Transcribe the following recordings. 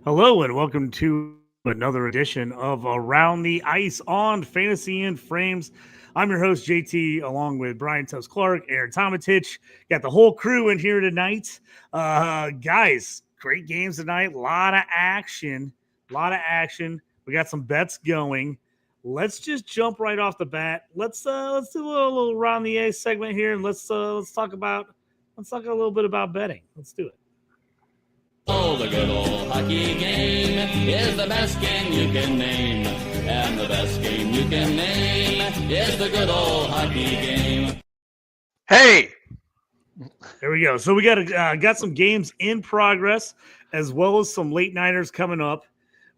Hello and welcome to another edition of Around the Ice on Fantasy and Frames. I'm your host JT, along with Brian Tubbs Clark, Aaron Tomatich. Got the whole crew in here tonight. Guys, great games tonight. A lot of action. We got some bets going. Let's just jump right off the bat. Let's do a little Around the Ice segment here, and let's talk a little bit about betting. Let's do it. Oh, the good old hockey game is the best game you can name. And the best game you can name is the good old hockey game. Hey! There we go. So we got some games in progress, as well as some late nighters coming up.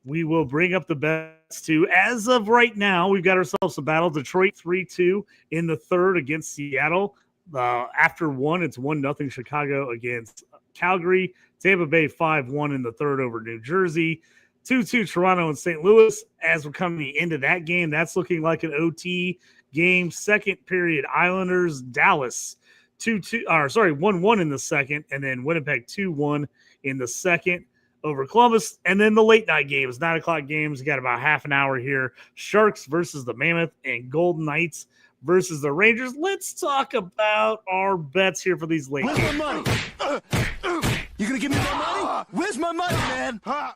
We will bring up the bets too. As of right now, we've got ourselves a battle. Detroit 3-2 in the third against Seattle. After one, it's 1-0 Chicago against Calgary. Tampa Bay 5-1 in the third over New Jersey. 2-2 Toronto and St. Louis. As we're coming into that game, that's looking like an OT game. Second period, Islanders, Dallas 1-1 in the second, and then Winnipeg 2-1 in the second over Columbus. And then the late night games, 9 o'clock games. We got about half an hour here. Sharks versus the Mammoth and Golden Knights versus the Rangers. Let's talk about our bets here for these late games. Where's my money? You gonna give me my money? Where's my money, man? All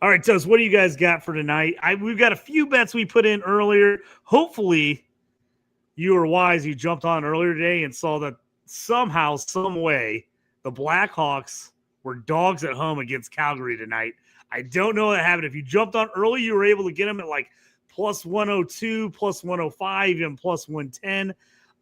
right, Tubbs, what do you guys got for tonight? We've got a few bets we put in earlier. Hopefully, you were wise. You jumped on earlier today and saw that somehow, some way, the Blackhawks were dogs at home against Calgary tonight. I don't know what happened. If you jumped on early, you were able to get them at like plus 102, plus 105, even plus 110.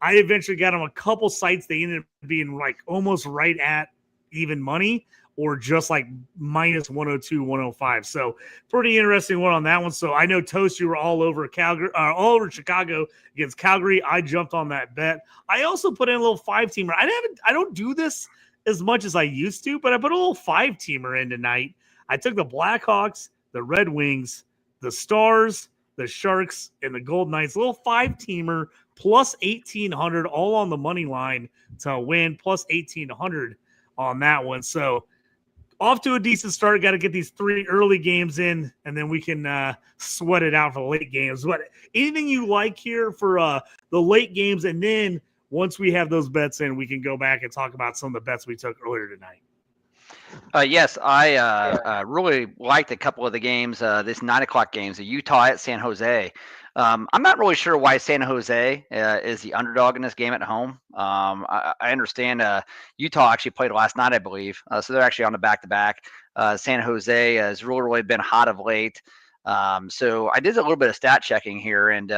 I eventually got them a couple sites. They ended up being like almost right at even money or just like minus 102, 105. So pretty interesting one on that one. So I know Toast, you were all over all over Chicago against Calgary. I jumped on that bet. I also put in a little 5-teamer. I don't do this as much as I used to, but I put a little 5-teamer in tonight. I took the Blackhawks, the Red Wings, the Stars, the Sharks, and the Golden Knights. A little 5-teamer plus 1,800 all on the money line to win, plus 1,800 on that one. So off to a decent start. Got to get these 3 early games in, and then we can sweat it out for the late games. But anything you like here for the late games, and then once we have those bets in, we can go back and talk about some of the bets we took earlier tonight. Yes, I really liked a couple of the games, this 9 o'clock games, the Utah at San Jose. I'm not really sure why San Jose is the underdog in this game at home. I understand Utah actually played last night, I believe, so they're actually on the back-to-back. San Jose has really been hot of late. So I did a little bit of stat checking here, and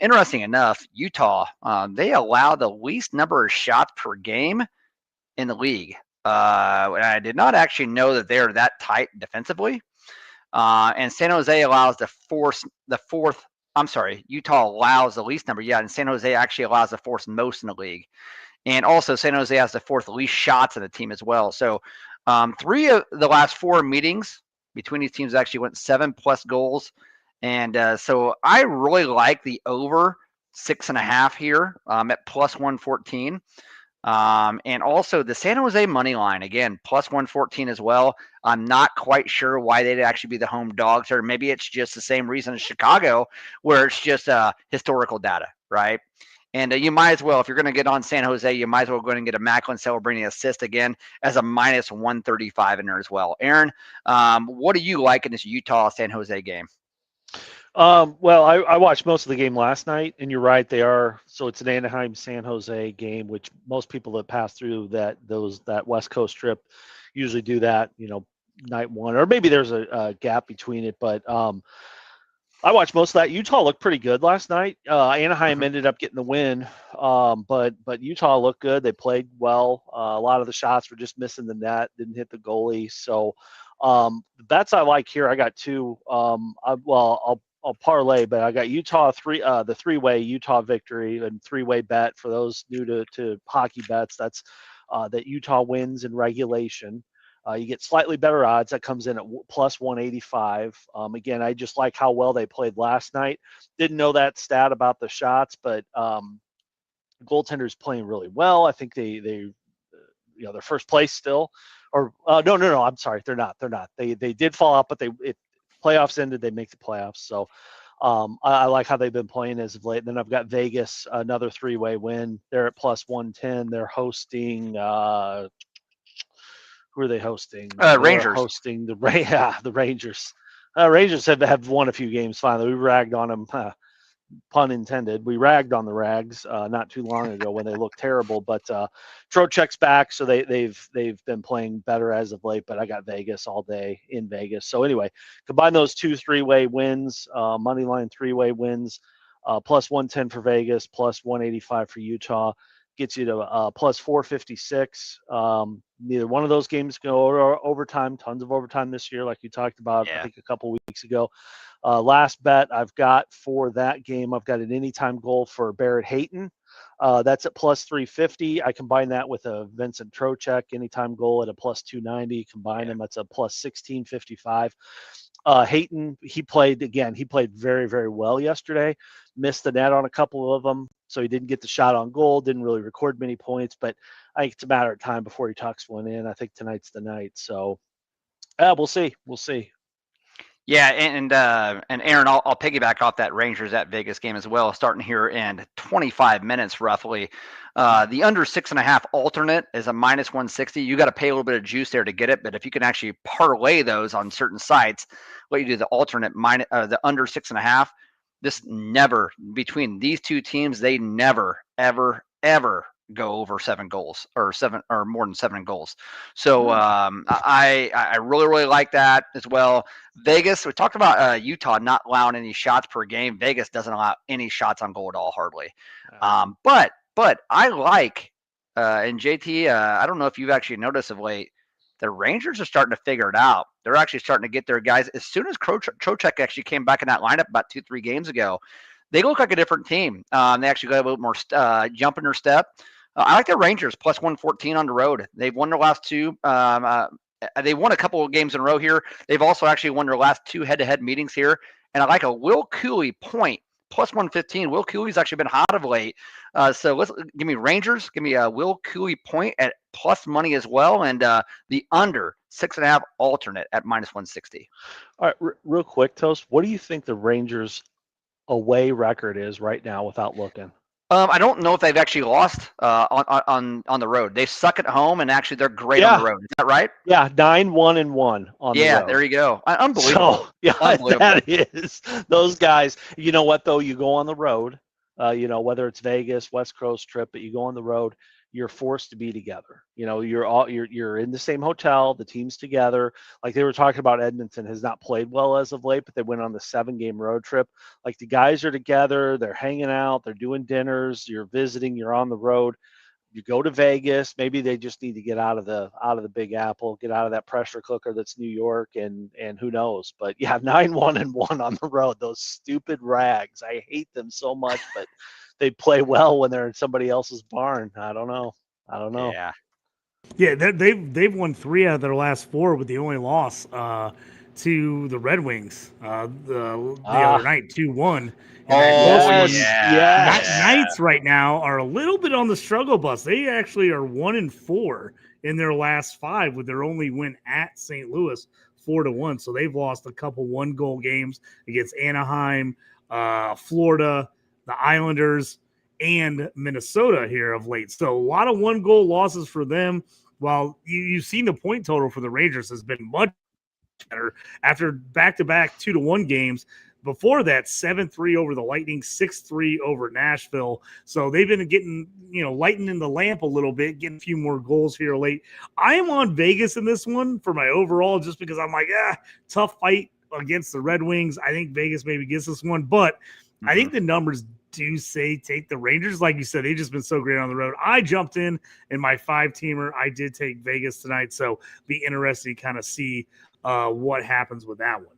interesting enough, Utah, they allow the least number of shots per game in the league. I did not actually know that they're that tight defensively. And San Jose allows Utah allows the least number. Yeah, and San Jose actually allows the fourth most in the league. And also San Jose has the fourth least shots in the team as well. So 3 of the last 4 meetings between these teams actually went 7+ goals. And so I really like the over 6.5 here at plus 114. And also the San Jose money line, again, plus 114 as well. I'm not quite sure why they'd actually be the home dogs, or maybe it's just the same reason as Chicago, where it's just historical data, right? And you might as well, if you're going to get on San Jose, you might as well go and get a Macklin celebrating assist again as a minus 135 in there as well. Aaron, what do you like in this Utah-San Jose game? Well, I watched most of the game last night, and you're right, they are. So it's an Anaheim San Jose game, which most people that pass through that West Coast trip usually do that, night one, or maybe there's a gap between it. But I watched most of that. Utah looked pretty good last night. Anaheim ended up getting the win, but Utah looked good. They played well. A lot of the shots were just missing the net, didn't hit the goalie. So the bets I like here, I got 2. I'll parlay, but I got Utah the 3-way Utah victory and 3-way bet for those new to hockey bets. That's that Utah wins in regulation. You get slightly better odds. That comes in at plus 185. Again, I just like how well they played last night. Didn't know that stat about the shots, but goaltender's playing really well. I think they're first place still Or no. I'm sorry, they're not. They did fall out, but playoffs ended. They make the playoffs. So I like how they've been playing as of late. And then I've got Vegas, another 3-way win. They're at plus 110. They're hosting. Who are they hosting? They're Rangers. hosting the Rangers. Rangers have won a few games finally. We ragged on them. Pun intended. We ragged on the Rags not too long ago when they looked terrible, but Trocheck's back, so they've been playing better as of late. But I got Vegas all day in Vegas. So anyway, combine those 2 3-way wins, money line 3-way wins, plus 110 for Vegas, plus 185 for Utah, gets you to plus 456. Neither one of those games go overtime. Tons of overtime this year, like you talked about. Yeah. I think a couple weeks ago. Last bet I've got for that game, I've got an anytime goal for Barrett Hayton. That's at plus 350. I combine that with a Vincent Trocheck anytime goal at a plus 290. Combine them, that's a plus 1655. Hayton, he played very, very well yesterday. Missed the net on a couple of them, so he didn't get the shot on goal. Didn't really record many points, but I think it's a matter of time before he tucks one in. I think tonight's the night. So we'll see. Yeah, and Aaron, I'll piggyback off that Rangers at Vegas game as well, starting here in 25 minutes roughly. The under 6.5 alternate is a minus 160. You got to pay a little bit of juice there to get it, but if you can actually parlay those on certain sites, what you do, the alternate the under 6.5. This never, between these two teams, they never ever go over 7 goals or more than 7 goals. So I really like that as well. Vegas, we talked about Utah not allowing any shots per game. Vegas doesn't allow any shots on goal at all, hardly. But I like and JT, I don't know if you've actually noticed of late, the Rangers are starting to figure it out. They're actually starting to get their guys. As soon as Trocheck actually came back in that lineup about 2-3 games ago, they look like a different team. They actually got a little more jump in their step. I like the Rangers plus 114 on the road. They've won their last 2. They won a couple of games in a row here. They've also actually won their last 2 head-to-head meetings here. And I like a Will Cooley point plus 115. Will Cooley's actually been hot of late. So let's give me Rangers. Give me a Will Cooley point at plus money as well. And the under 6.5 alternate at minus 160. All right, real quick, Toast. What do you think the Rangers away record is right now without looking? I don't know if they've actually lost on the road. They suck at home, and actually they're great on the road. Is that right? Yeah, 9-1-1 on the road. Yeah, there you go. Unbelievable. So, unbelievable. That is. Those guys, you know what, though? You go on the road, whether it's Vegas, West Coast trip, but you go on the road, you're forced to be together. You're in the same hotel, the team's together. Like they were talking about, Edmonton has not played well as of late, but they went on the 7-game road trip. Like the guys are together, they're hanging out, they're doing dinners, you're visiting, you're on the road. You go to Vegas, maybe they just need to get out of the Big Apple, get out of that pressure cooker that's New York, and who knows. But yeah, 9-1-1 on the road. Those stupid Rags. I hate them so much, but they play well when they're in somebody else's barn. I don't know. Yeah, they've won 3 out of their last 4, with the only loss to the Red Wings the other night, 2-1. Knights right now are a little bit on the struggle bus. They actually are 1-4 in their last 5, with their only win at St. Louis 4-1. So they've lost a couple 1-goal games against Anaheim, Florida, the Islanders, and Minnesota here of late. So a lot of 1-goal losses for them. While you've seen the point total for the Rangers has been much better after back-to-back 2-1 games. Before that, 7-3 over the Lightning, 6-3 over Nashville. So they've been getting, lightening the lamp a little bit, getting a few more goals here late. I am on Vegas in this one for my overall, just because I'm like, tough fight against the Red Wings. I think Vegas maybe gets this one, but I think the numbers do say take the Rangers. Like you said, they've just been so great on the road. I jumped in my 5-teamer. I did take Vegas tonight, so be interesting to kind of see what happens with that one.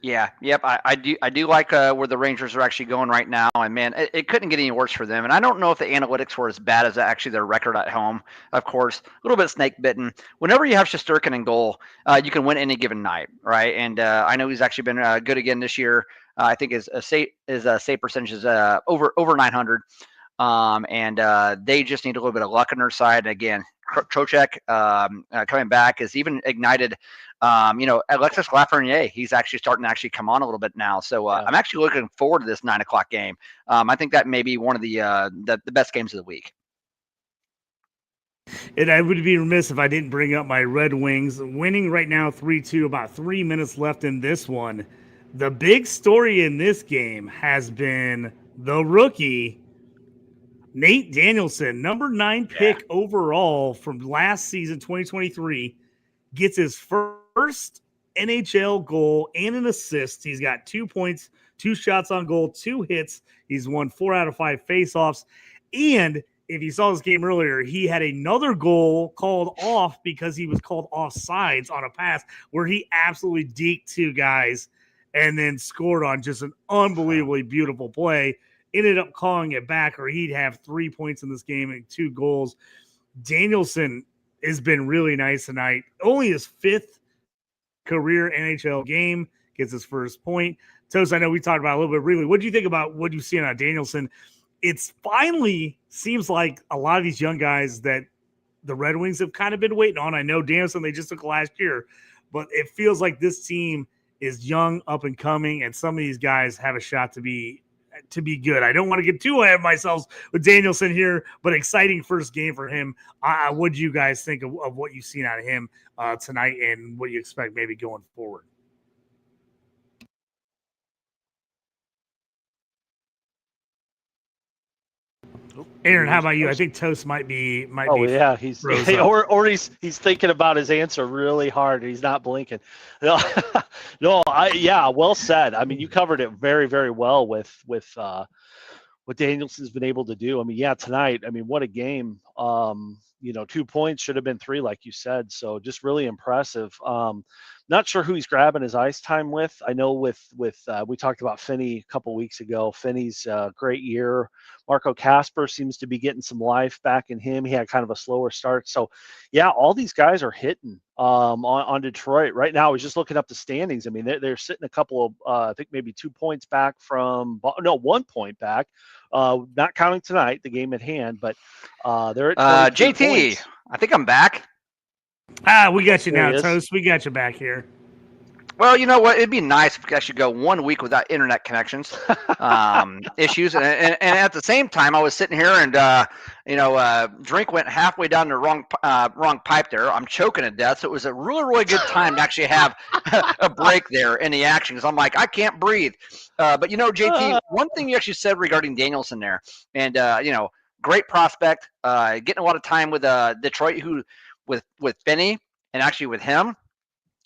Yeah, yep. I do like where the Rangers are actually going right now, and man, it couldn't get any worse for them. And I don't know if the analytics were as bad as actually their record at home. Of course, a little bit snake bitten. Whenever you have Shesterkin in goal, you can win any given night, right? And I know he's actually been good again this year. I think his save percentage is over 900. And they just need a little bit of luck on their side. And again, Trocheck coming back has even ignited, Alexis Lafreniere. He's actually starting to actually come on a little bit now. So I'm actually looking forward to this 9 o'clock game. I think that may be one of the best games of the week. And I would be remiss if I didn't bring up my Red Wings, winning right now 3-2, about 3 minutes left in this one. The big story in this game has been the rookie, Nate Danielson, number 9 pick overall from last season, 2023, gets his first NHL goal and an assist. He's got 2 points, 2 shots on goal, 2 hits. He's won 4 out of 5 faceoffs. And if you saw this game earlier, he had another goal called off because he was called offsides on a pass where he absolutely deked 2 guys and then scored on just an unbelievably beautiful play. Ended up calling it back, or he'd have 3 points in this game and 2 goals. Danielson has been really nice tonight. Only his 5th career NHL game, gets his first point. Toast, I know we talked about it a little bit. Really, what do you think about what you've seen on Danielson? It's finally seems like a lot of these young guys that the Red Wings have kind of been waiting on. I know Danielson, they just took last year, but it feels like this team is young, up and coming, and some of these guys have a shot to be good. I don't want to get too ahead of myself with Danielson here, but exciting first game for him. What do you guys think of what you've seen out of him tonight, and what you expect maybe going forward? Aaron, how about you? I think Toast might be. Yeah, he's thinking about his answer really hard. He's not blinking. No, well said. I mean, you covered it very, very well with what Danielson's been able to do. I mean, tonight. I mean, what a game. 2 points should have been 3, like you said. So just really impressive. Not sure who he's grabbing his ice time with. I know with we talked about Finney a couple weeks ago. Finney's great year. Marco Kasper seems to be getting some life back in him. He had kind of a slower start. So, all these guys are hitting on Detroit right now. I was just looking up the standings. I mean, they're sitting a couple of I think maybe 2 points back from 1 point back. Not counting tonight, the game at hand, but they're at JT. points. I think I'm back. We got you now, Toast. We got you back here. Well, you know what? It'd be nice if I should go 1 week without internet connections issues, and at the same time, I was sitting here and drink went halfway down the wrong pipe there. I'm choking to death, so it was a really, really good time to actually have a break there in the action, because I'm like, I can't breathe. But JT, one thing you actually said regarding Danielson there, and great prospect, getting a lot of time with Detroit, who with Finney and actually with him.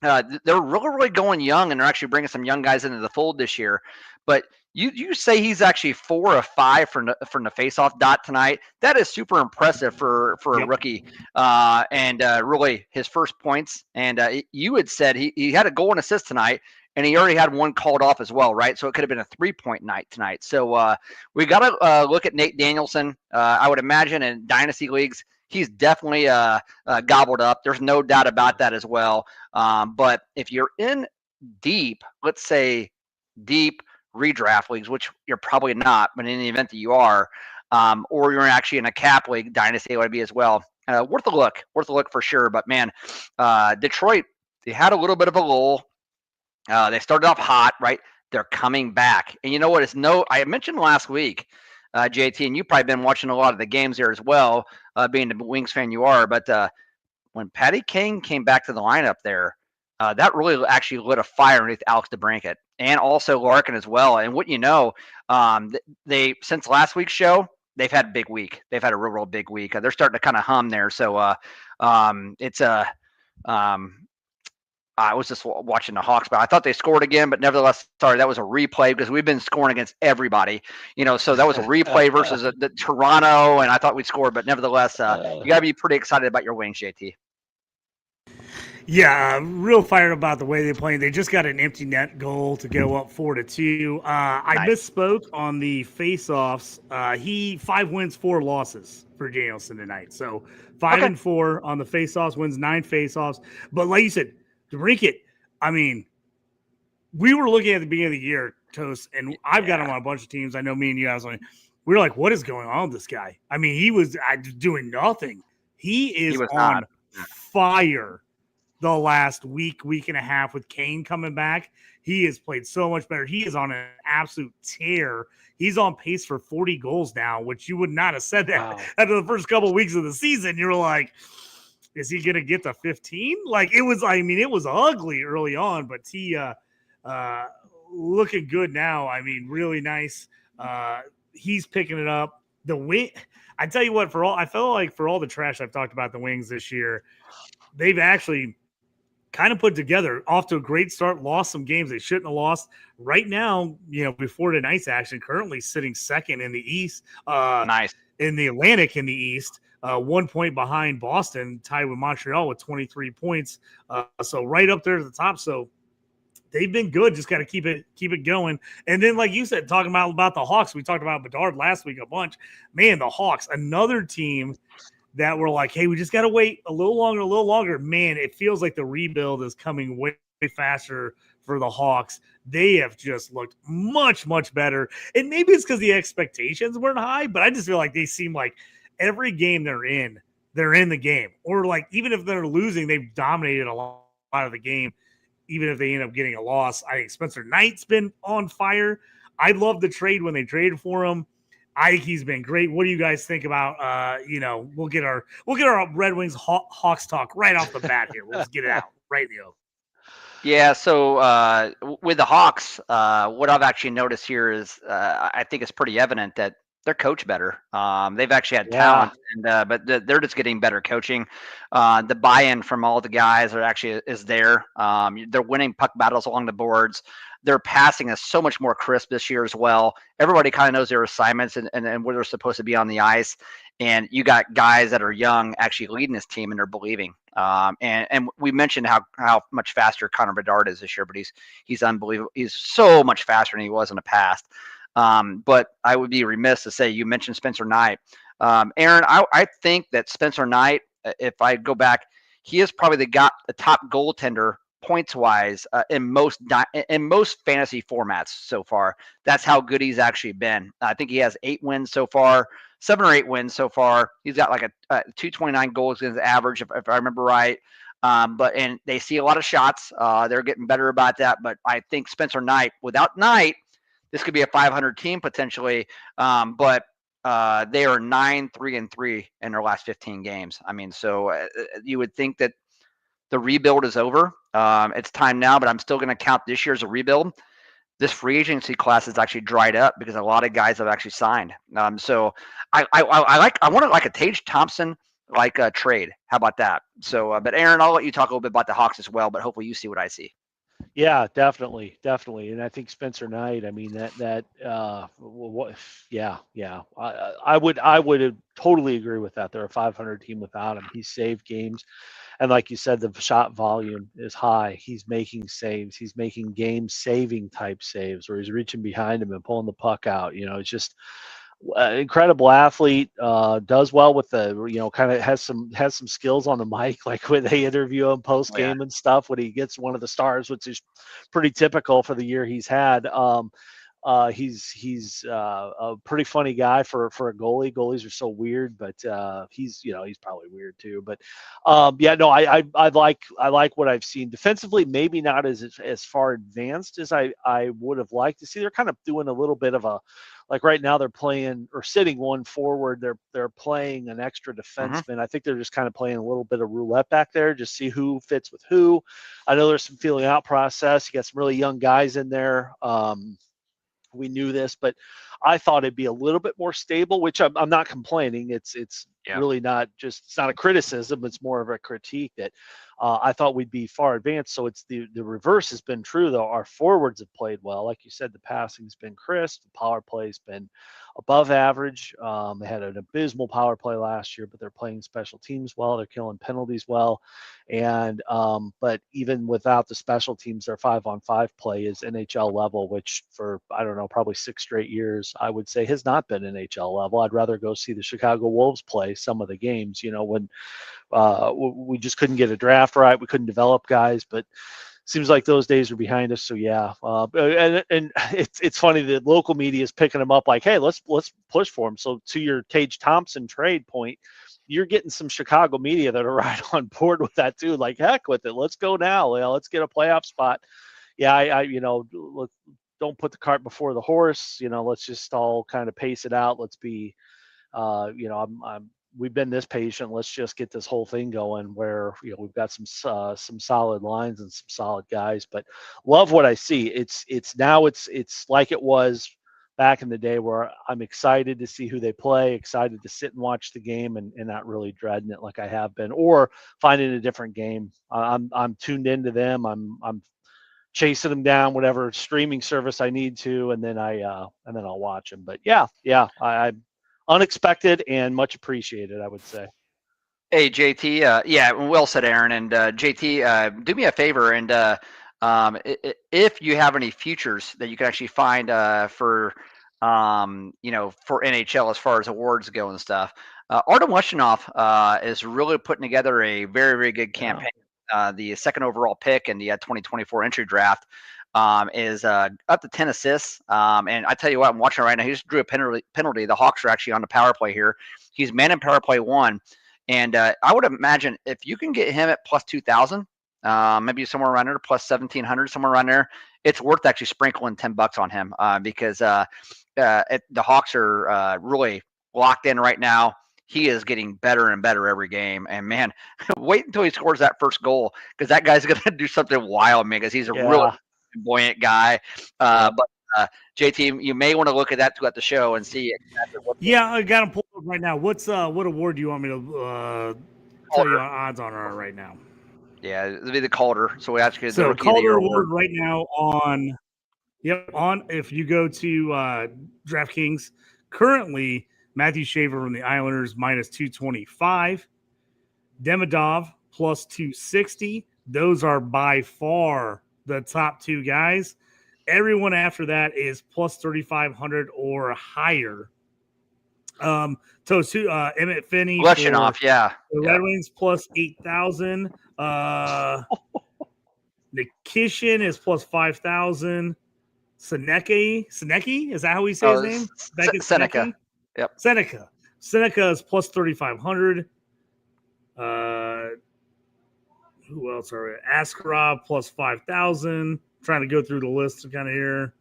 They're really, really going young, and they're actually bringing some young guys into the fold this year. But you say he's actually 4 of 5 from the faceoff dot tonight. That is super impressive for a rookie, and really his first points. And you had said he had a goal and assist tonight, and he already had 1 called off as well, right? So it could have been a 3-point night tonight. So we got to look at Nate Danielson. I would imagine in dynasty leagues, he's definitely gobbled up. There's no doubt about that as well. But if you're in deep, let's say deep redraft leagues, which you're probably not, but in the event that you are, or you're actually in a cap league, dynasty would be as well. Worth a look for sure. But man, Detroit, they had a little bit of a lull. They started off hot, right? They're coming back. And you know what? I mentioned last week, JT, and you've probably been watching a lot of the games there as well, being the Wings fan you are. But when Patty King came back to the lineup there, that really actually lit a fire underneath Alex DeBrincat and also Larkin as well. And what they since last week's show, they've had a big week. They've had a real big week. They're starting to kind of hum there. So it's I was just watching the Hawks, but I thought they scored again. But nevertheless, sorry, that was a replay because we've been scoring against everybody, So that was a replay versus the Toronto, and I thought we'd score. But nevertheless, you got to be pretty excited about your Wings, JT. Yeah, real fired about the way they played. They just got an empty net goal to go up 4-2. I misspoke on the faceoffs. 5 wins, 4 losses for Danielson tonight. So 5-4 on the faceoffs, wins 9 faceoffs. But like you said, DeBrincat, I mean, we were looking at the beginning of the year, Toast, and I've got him on a bunch of teams. I know me and you, we were like, what is going on with this guy? I mean, he was doing nothing. He is was on not. fire the last week and a half with Kane coming back. He has played so much better. He is on an absolute tear. He's on pace for 40 goals now, which you would not have said that after the first couple of weeks of the season. You're like, is he going to get to 15? Like it was, I mean, it was ugly early on, but he looking good now. I mean, really nice. He's picking it up. The win. I tell you what, I felt like for all the trash I've talked about the Wings this year, they've actually kind of put together off to a great start, lost some games they shouldn't have lost. Right now, before tonight's action, currently sitting second in the East, Nice. in the Atlantic in the East, 1 point behind Boston, tied with Montreal with 23 points. So right up there at the top. So they've been good. Just got to keep it going. And then, like you said, talking about the Hawks, we talked about Bedard last week a bunch. Man, the Hawks, another team that were like, hey, we just got to wait a little longer. Man, it feels like the rebuild is coming way faster for the Hawks. They have just looked much, much better. And maybe it's because the expectations weren't high, but I just feel like they seem like every game they're in the game. Or like even if they're losing, they've dominated a lot of the game, even if they end up getting a loss. I think Spencer Knight's been on fire. I love the trade when they traded for him. I think he's been great. What do you guys think about? We'll get our Red Wings Hawks talk right off the bat here. Let's get it out right now. Yeah. So with the Hawks, what I've actually noticed here is I think it's pretty evident that they're coached better. They've actually had talent, but they're just getting better coaching. The buy-in from all the guys is there. They're winning puck battles along the boards. Their passing is so much more crisp this year as well. Everybody kind of knows their assignments and where they're supposed to be on the ice. And you got guys that are young actually leading this team, and they're believing. And we mentioned how much faster Connor Bedard is this year, but he's unbelievable. He's so much faster than he was in the past. But I would be remiss to say you mentioned Spencer Knight. Aaron, I think that Spencer Knight, if I go back, he is probably the top goaltender points wise in most fantasy formats so far. That's how good he's actually been. I think he has 8 wins so far, 7 or 8 wins so far. He's got like a 229 goals against average, if I remember right. And they see a lot of shots. They're getting better about that. But I think Spencer Knight, without Knight, this could be a 500 team potentially. But they are 9-3-3 in their last 15 games. I mean, so you would think that the rebuild is over. It's time now, but I'm still going to count this year as a rebuild. This free agency class has actually dried up because a lot of guys have actually signed. So I want to like a Tage Thompson trade. How about that? So, but Aaron, I'll let you talk a little bit about the Hawks as well. But hopefully you see what I see. Yeah, definitely. And I think Spencer Knight, I mean, I would totally agree with that. They're a 500 team without him. He saved games. And like you said, the shot volume is high. He's making saves. He's making game-saving type saves where he's reaching behind him and pulling the puck out. It's just incredible athlete. Does well with the, kind of has some skills on the mic, like when they interview him post game and stuff. When he gets one of the stars, which is pretty typical for the year he's had. He's a pretty funny guy for a goalie. Goalies are so weird, but he's probably weird too. But I like what I've seen defensively. Maybe not as far advanced as I would have liked to see. They're kind of doing a little bit of a, like right now they're playing or sitting one forward. They're playing an extra defenseman. I think they're just kind of playing a little bit of roulette back there, just see who fits with who. I know there's some feeling out process. You got some really young guys in there. We knew this, but I thought it'd be a little bit more stable, which I'm not complaining. It's really not it's not a criticism. It's more of a critique that I thought we'd be far advanced. So it's the reverse has been true though. Our forwards have played well. Like you said, the passing's been crisp. The power play's been above average. They had an abysmal power play last year, but they're playing special teams well. They're killing penalties well. And but even without the special teams, their 5-on-5 play is NHL level, which for, I don't know, probably 6 straight years, I would say has not been NHL level. I'd rather go see the Chicago Wolves play some of the games, when we just couldn't get a draft right. We couldn't develop guys, but seems like those days are behind us. So yeah, and it's funny that local media is picking them up like, hey, let's push for him. So to your Tage Thompson trade point, you're getting some Chicago media that are right on board with that too. Like, heck with it. Let's go now. Let's get a playoff spot. Yeah, I don't put the cart before the horse. Let's just all kind of pace it out. Let's be, we've been this patient. Let's just get this whole thing going where, we've got some solid lines and some solid guys, but love what I see. It's like it was back in the day where I'm excited to see who they play, excited to sit and watch the game and not really dreading it like I have been, or finding a different game. I'm tuned into them. I'm chasing them down, whatever streaming service I need to, and then I'll watch them. But I'm unexpected and much appreciated, I would say. Hey, JT. Yeah, well said, Aaron. And JT, do me a favor, and if you have any futures that you can actually find for NHL as far as awards go and stuff, Artem Leshinov is really putting together a very, very good campaign. The second overall pick in the 2024 entry draft is up to 10 assists. And I tell you what, I'm watching right now. He just drew a penalty. The Hawks are actually on the power play here. He's man in power play 1. And I would imagine if you can get him at plus 2,000, maybe somewhere around there, plus 1,700, somewhere around there, it's worth actually sprinkling $10 on him because the Hawks are really locked in right now. He is getting better and better every game. And, man, wait until he scores that first goal because that guy's going to do something wild, man, because he's a really buoyant guy. But JT, you may want to look at that throughout the show and see exactly what. Yeah, I got him pulled up right now. What award do you want me to tell you odds on her right now? Yeah, it'll be the Calder. So we actually the Calder award right now on if you go to DraftKings, currently Matthew Shaver from the Islanders minus 225, Demidov plus 260. Those are by far the top two guys. Everyone after that is plus 3,500 or higher. Emmett Finney, Leshinov, the Red Wings plus 8,000. Nikishin is plus 5,000. Senecki, is that how we say his name? Seneca. Yep. Seneca is plus 3,500. Who else are we? Askarov plus 5,000. Trying to go through the list kind of here.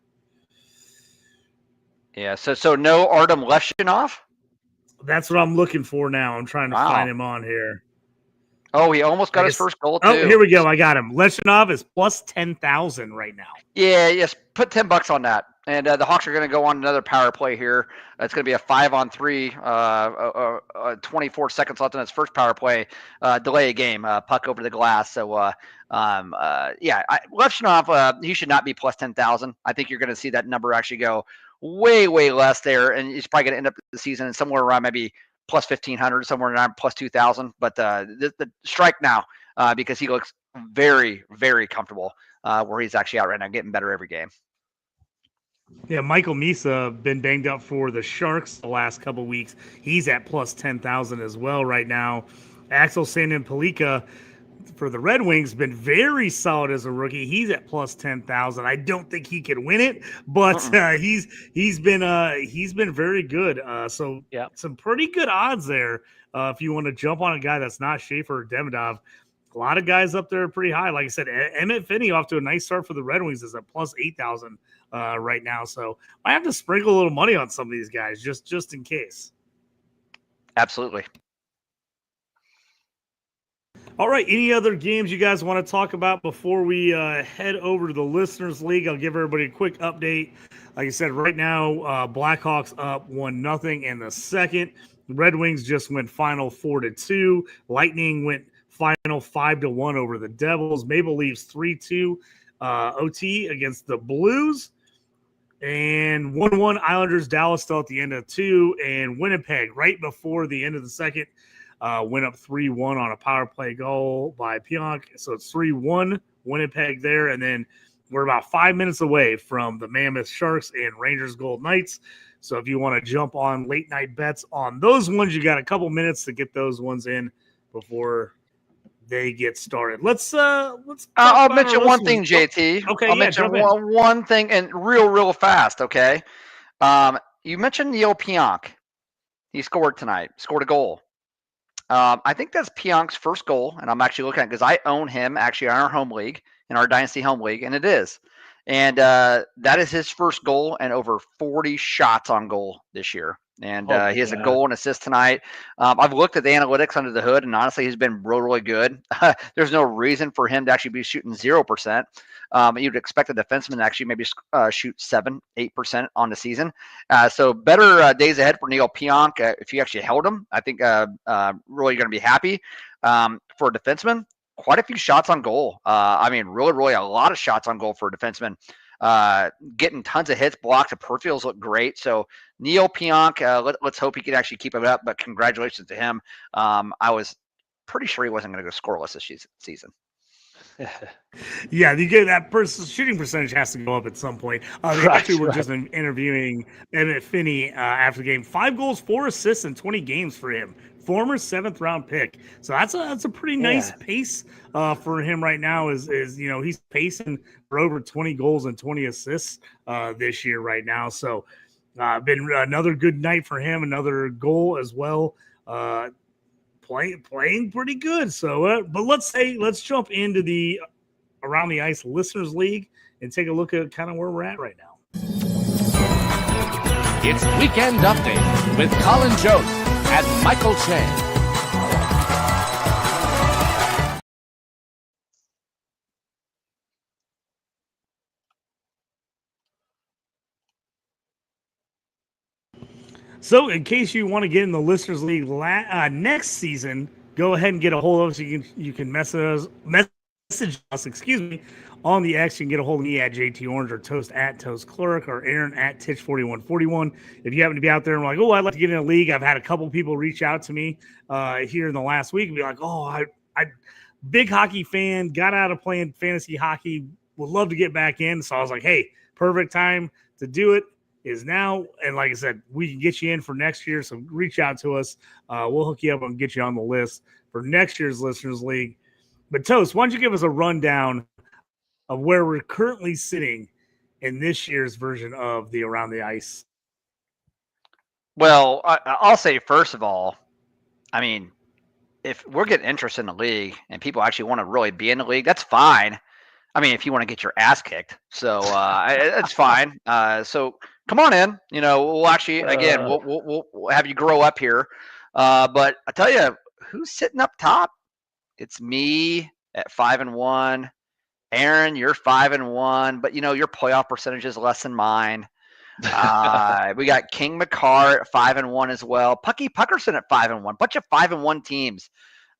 Yeah, so no Artem Leshinov? That's what I'm looking for now. I'm trying to find him on here. Oh, he almost got his first goal, too. Oh, here we go. I got him. Leshinov is plus 10,000 right now. Yeah, yes. Put $10 on that. And the Hawks are going to go on another power play here. It's going to be a 5-on-3, 24 seconds left in its first power play. Delay a game, puck over the glass. So, Leshinov, he should not be plus 10,000. I think you're going to see that number actually go way, way less there. And he's probably going to end up the season somewhere around maybe plus 1,500, somewhere around plus 2,000. But the strike now because he looks very, very comfortable where he's actually out right now, getting better every game. Yeah, Michael Misa been banged up for the Sharks the last couple of weeks. He's at plus 10,000 as well right now. Axel Sandin-Pellikka for the Red Wings been very solid as a rookie. He's at plus 10,000. I don't think he can win it, but he's been very good. So some pretty good odds there if you want to jump on a guy that's not Schaefer or Demidov. A lot of guys up there are pretty high. Like I said, Emmett Finney off to a nice start for the Red Wings is at plus 8,000 right now. So I have to sprinkle a little money on some of these guys just in case. Absolutely. All right. Any other games you guys want to talk about before we head over to the Listeners League? I'll give everybody a quick update. Like I said, right now, Blackhawks up 1-0 in the second. Red Wings just went final 4-2. Lightning went final 5-1 over the Devils. Maple Leafs 3-2 OT against the Blues. And 1-1 Islanders, Dallas still at the end of 2. And Winnipeg right before the end of the second went up 3-1 on a power play goal by Pionk. So it's 3-1 Winnipeg there. And then we're about 5 minutes away from the Mammoth Sharks and Rangers Gold Knights. So if you want to jump on late night bets on those ones, you got a couple minutes to get those ones in before they get started. I'll mention one thing, JT. Okay, I'll mention one thing and real fast, okay? You mentioned Neil Pionk. He scored tonight, scored a goal. I think that's Pionk's first goal, and I'm actually looking at it because I own him actually in our home league, in our Dynasty home league, and it is. And that is his first goal and over 40 shots on goal this year. And Oh my he has a God. goal and assist tonight. I've looked at the analytics under the hood, and honestly, he's been really, really good. There's no reason for him to actually be shooting 0%. You'd expect a defenseman to actually maybe shoot 7-8% on the season. So better days ahead for Neil Pionk if you actually held him. I think really going to be happy for a defenseman. Quite a few shots on goal. I mean, really, really a lot of shots on goal for a defenseman. Getting tons of hits, blocks. The peripherals look great. So Neil Pionk, let's hope he can actually keep it up. But congratulations to him. I was pretty sure he wasn't going to go scoreless this season. Yeah, you get that shooting percentage has to go up at some point. They actually were just interviewing Emmett Finney after the game. 5 goals, 4 assists in 20 games for him. Former 7th round pick. So that's a pretty nice pace for him right now. Is he's pacing for over 20 goals and 20 assists this year right now. So been another good night for him. Another goal as well. Playing pretty good. So, but let's jump into the Around the Ice Listeners League and take a look at kind of where we're at right now. It's Weekend Update with Colin Jost and Michael Che. So, in case you want to get in the Listeners League next season, go ahead and get a hold of us. You can message us, on the X. You can get a hold of me at JT Orange or Toast at Toast Clerk or Aaron at Titch4141. If you happen to be out there and like, oh, I'd like to get in a league, I've had a couple people reach out to me here in the last week and be like, oh, I big hockey fan, got out of playing fantasy hockey, would love to get back in. So I was like, hey, perfect time to do it is now. And like I said, we can get you in for next year. So reach out to us. We'll hook you up and get you on the list for next year's Listeners League. But Toast, why don't you give us a rundown of where we're currently sitting in this year's version of the Around the Ice? Well, I'll say first of all, I mean, if we're getting interest in the league and people actually want to really be in the league, that's fine. I mean, if you want to get your ass kicked, so it's fine. So come on in. We'll actually again we'll have you grow up here. But I tell you, who's sitting up top? It's me at 5-1. Aaron, you're 5-1, but your playoff percentage is less than mine. We got King McCarr at 5-1 as well. Pucky Puckerson at 5-1. Bunch of 5-1 teams.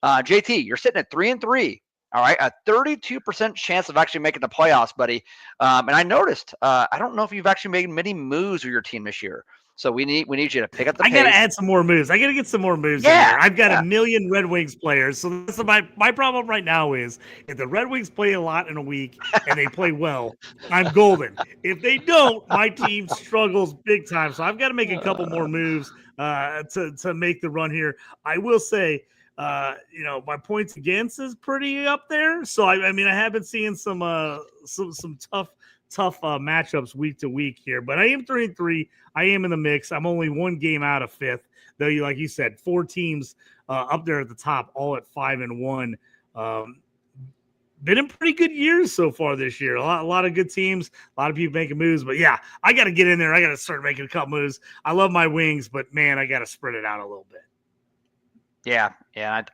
JT, you're sitting at 3-3. All right, a 32% chance of actually making the playoffs, buddy. And I noticed, I don't know if you've actually made many moves with your team this year. So we need you to pick up the pace. I got to add some more moves. I got to get some more moves in there. I've got a million Red Wings players. So that's my problem right now is if the Red Wings play a lot in a week and they play well, I'm golden. If they don't, my team struggles big time. So I've got to make a couple more moves to make the run here. I will say, my points against is pretty up there. So I mean, I have been seeing some tough matchups week to week here, but I am 3-3. I am in the mix. I'm only one game out of 5th, though. Like you said, 4 teams up there at the top, all at 5-1. Been in pretty good years so far this year. A lot of good teams, a lot of people making moves. But yeah, I got to get in there. I got to start making a couple moves. I love my wings, but man, I got to spread it out a little bit. Yeah.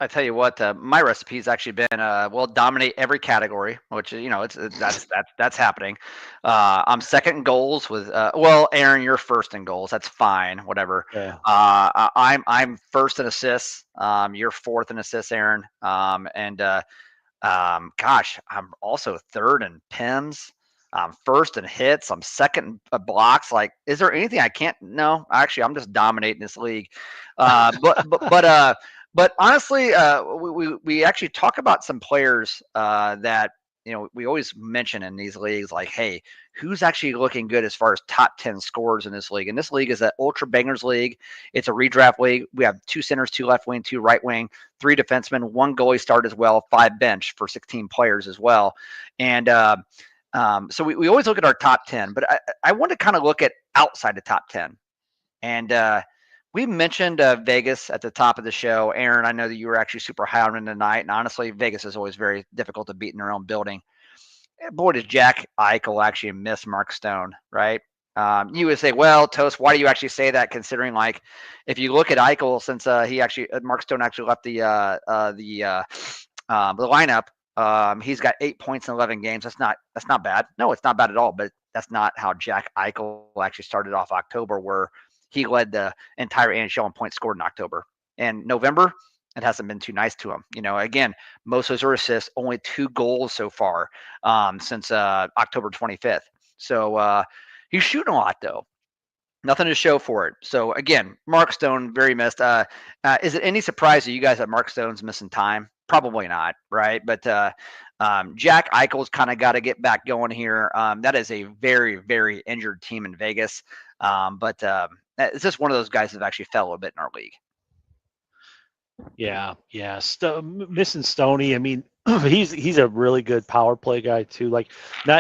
I tell you what, my recipe's actually been we'll dominate every category, which that's happening. I'm second in goals with Aaron, you're first in goals. That's fine, whatever. Yeah. I'm first in assists. You're fourth in assists, Aaron. Gosh, I'm also third in PIMs. I'm first in hits. I'm second in blocks. Like, is there anything I can't? No, actually, I'm just dominating this league. But honestly, we actually talk about some players that we always mention in these leagues, like, hey, who's actually looking good as far as top 10 scorers in this league? And this league is an Ultra Bangers league. It's a redraft league. We have 2 centers, 2 left wing, 2 right wing, 3 defensemen, 1 goalie start as well, 5 bench for 16 players as well. And so we always look at our top 10, but I want to kind of look at outside the top 10. And We mentioned Vegas at the top of the show. Aaron, I know that you were actually super high on them tonight, and honestly, Vegas is always very difficult to beat in their own building. Boy, does Jack Eichel actually miss Mark Stone, right? You would say, well, Toast, why do you actually say that? Considering, like, if you look at Eichel, since Mark Stone actually left the lineup, he's got 8 points in 11 games. That's not bad. No, it's not bad at all. But that's not how Jack Eichel actually started off October, where he led the entire NHL in points scored in October. And November, it hasn't been too nice to him. Again, most of those are assists, only 2 goals so far since October 25th. So he's shooting a lot, though. Nothing to show for it. So again, Mark Stone very missed. Is it any surprise that you guys that Mark Stone's missing time? Probably not, right? But Jack Eichel's kind of got to get back going here. That is a very, very injured team in Vegas. But it's just one of those guys that actually fell a bit in our league. Yeah. Missing Stoney. I mean, he's a really good power play guy too. Like,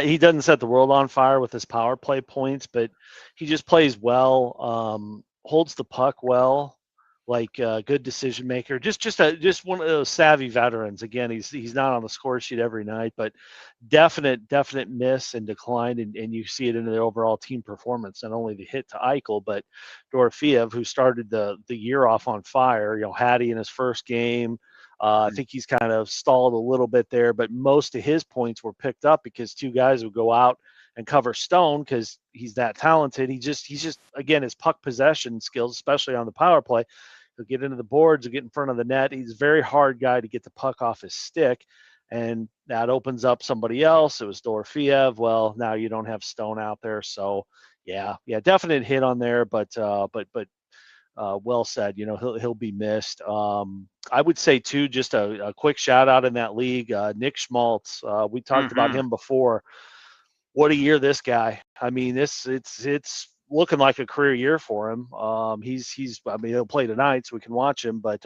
he doesn't set the world on fire with his power play points, but he just plays well. Holds the puck well. Like, good decision maker. Just one of those savvy veterans. Again, he's not on the score sheet every night, but definite miss and decline, and you see it in the overall team performance. Not only the hit to Eichel, but Dorofeev, who started the year off on fire. Hattie in his first game. I think he's kind of stalled a little bit there, but most of his points were picked up because 2 guys would go out and cover Stone because he's that talented. He's just again, his puck possession skills, especially on the power play. He'll get into the boards, he'll get in front of the net. He's a very hard guy to get the puck off his stick, and that opens up somebody else. It was Dorofeev. Well, now you don't have Stone out there, so yeah, definite hit on there, but well said. He'll be missed. I would say too, just a quick shout out in that league, Nick Schmaltz. We talked about him before. What a year this guy! I mean, it's looking like a career year for him. He'll play tonight, so we can watch him, but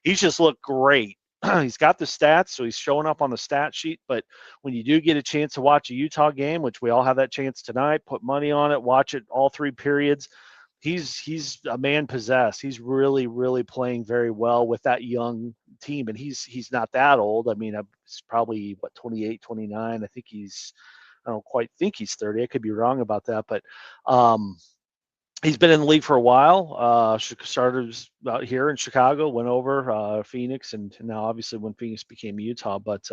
he's just looked great. He's got the stats, so he's showing up on the stat sheet. But when you do get a chance to watch a Utah game, which we all have that chance tonight, put money on it, watch it all 3 periods. He's a man possessed. He's really, really playing very well with that young team, and he's not that old. I mean, he's probably 28, 29. I don't quite think he's 30. I could be wrong about that, but he's been in the league for a while. Started out here in Chicago, went over Phoenix, and now obviously when Phoenix became Utah. But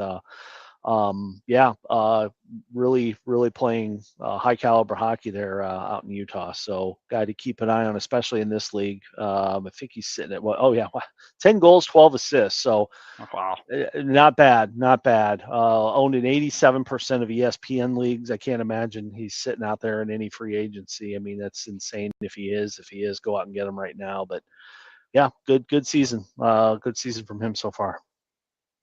really, really playing high caliber hockey there out in Utah. So guy to keep an eye on, especially in this league. I think he's sitting at 10 goals, 12 assists. So wow, not bad. Owned in 87% of ESPN leagues. I can't imagine he's sitting out there in any free agency. I mean, that's insane. If he is, go out and get him right now. But yeah, good season. Good season from him so far.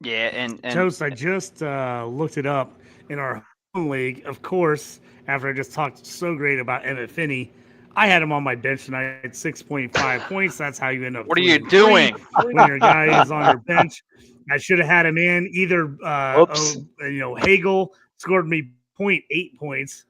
Yeah, and Toast, I just looked it up in our home league. Of course, after I just talked so great about Emmett Finney, I had him on my bench tonight at 6.5 points. That's how you end up. What are you doing? When your guy is on your bench? I should have had him in. Either Hagel scored me 0.8 points,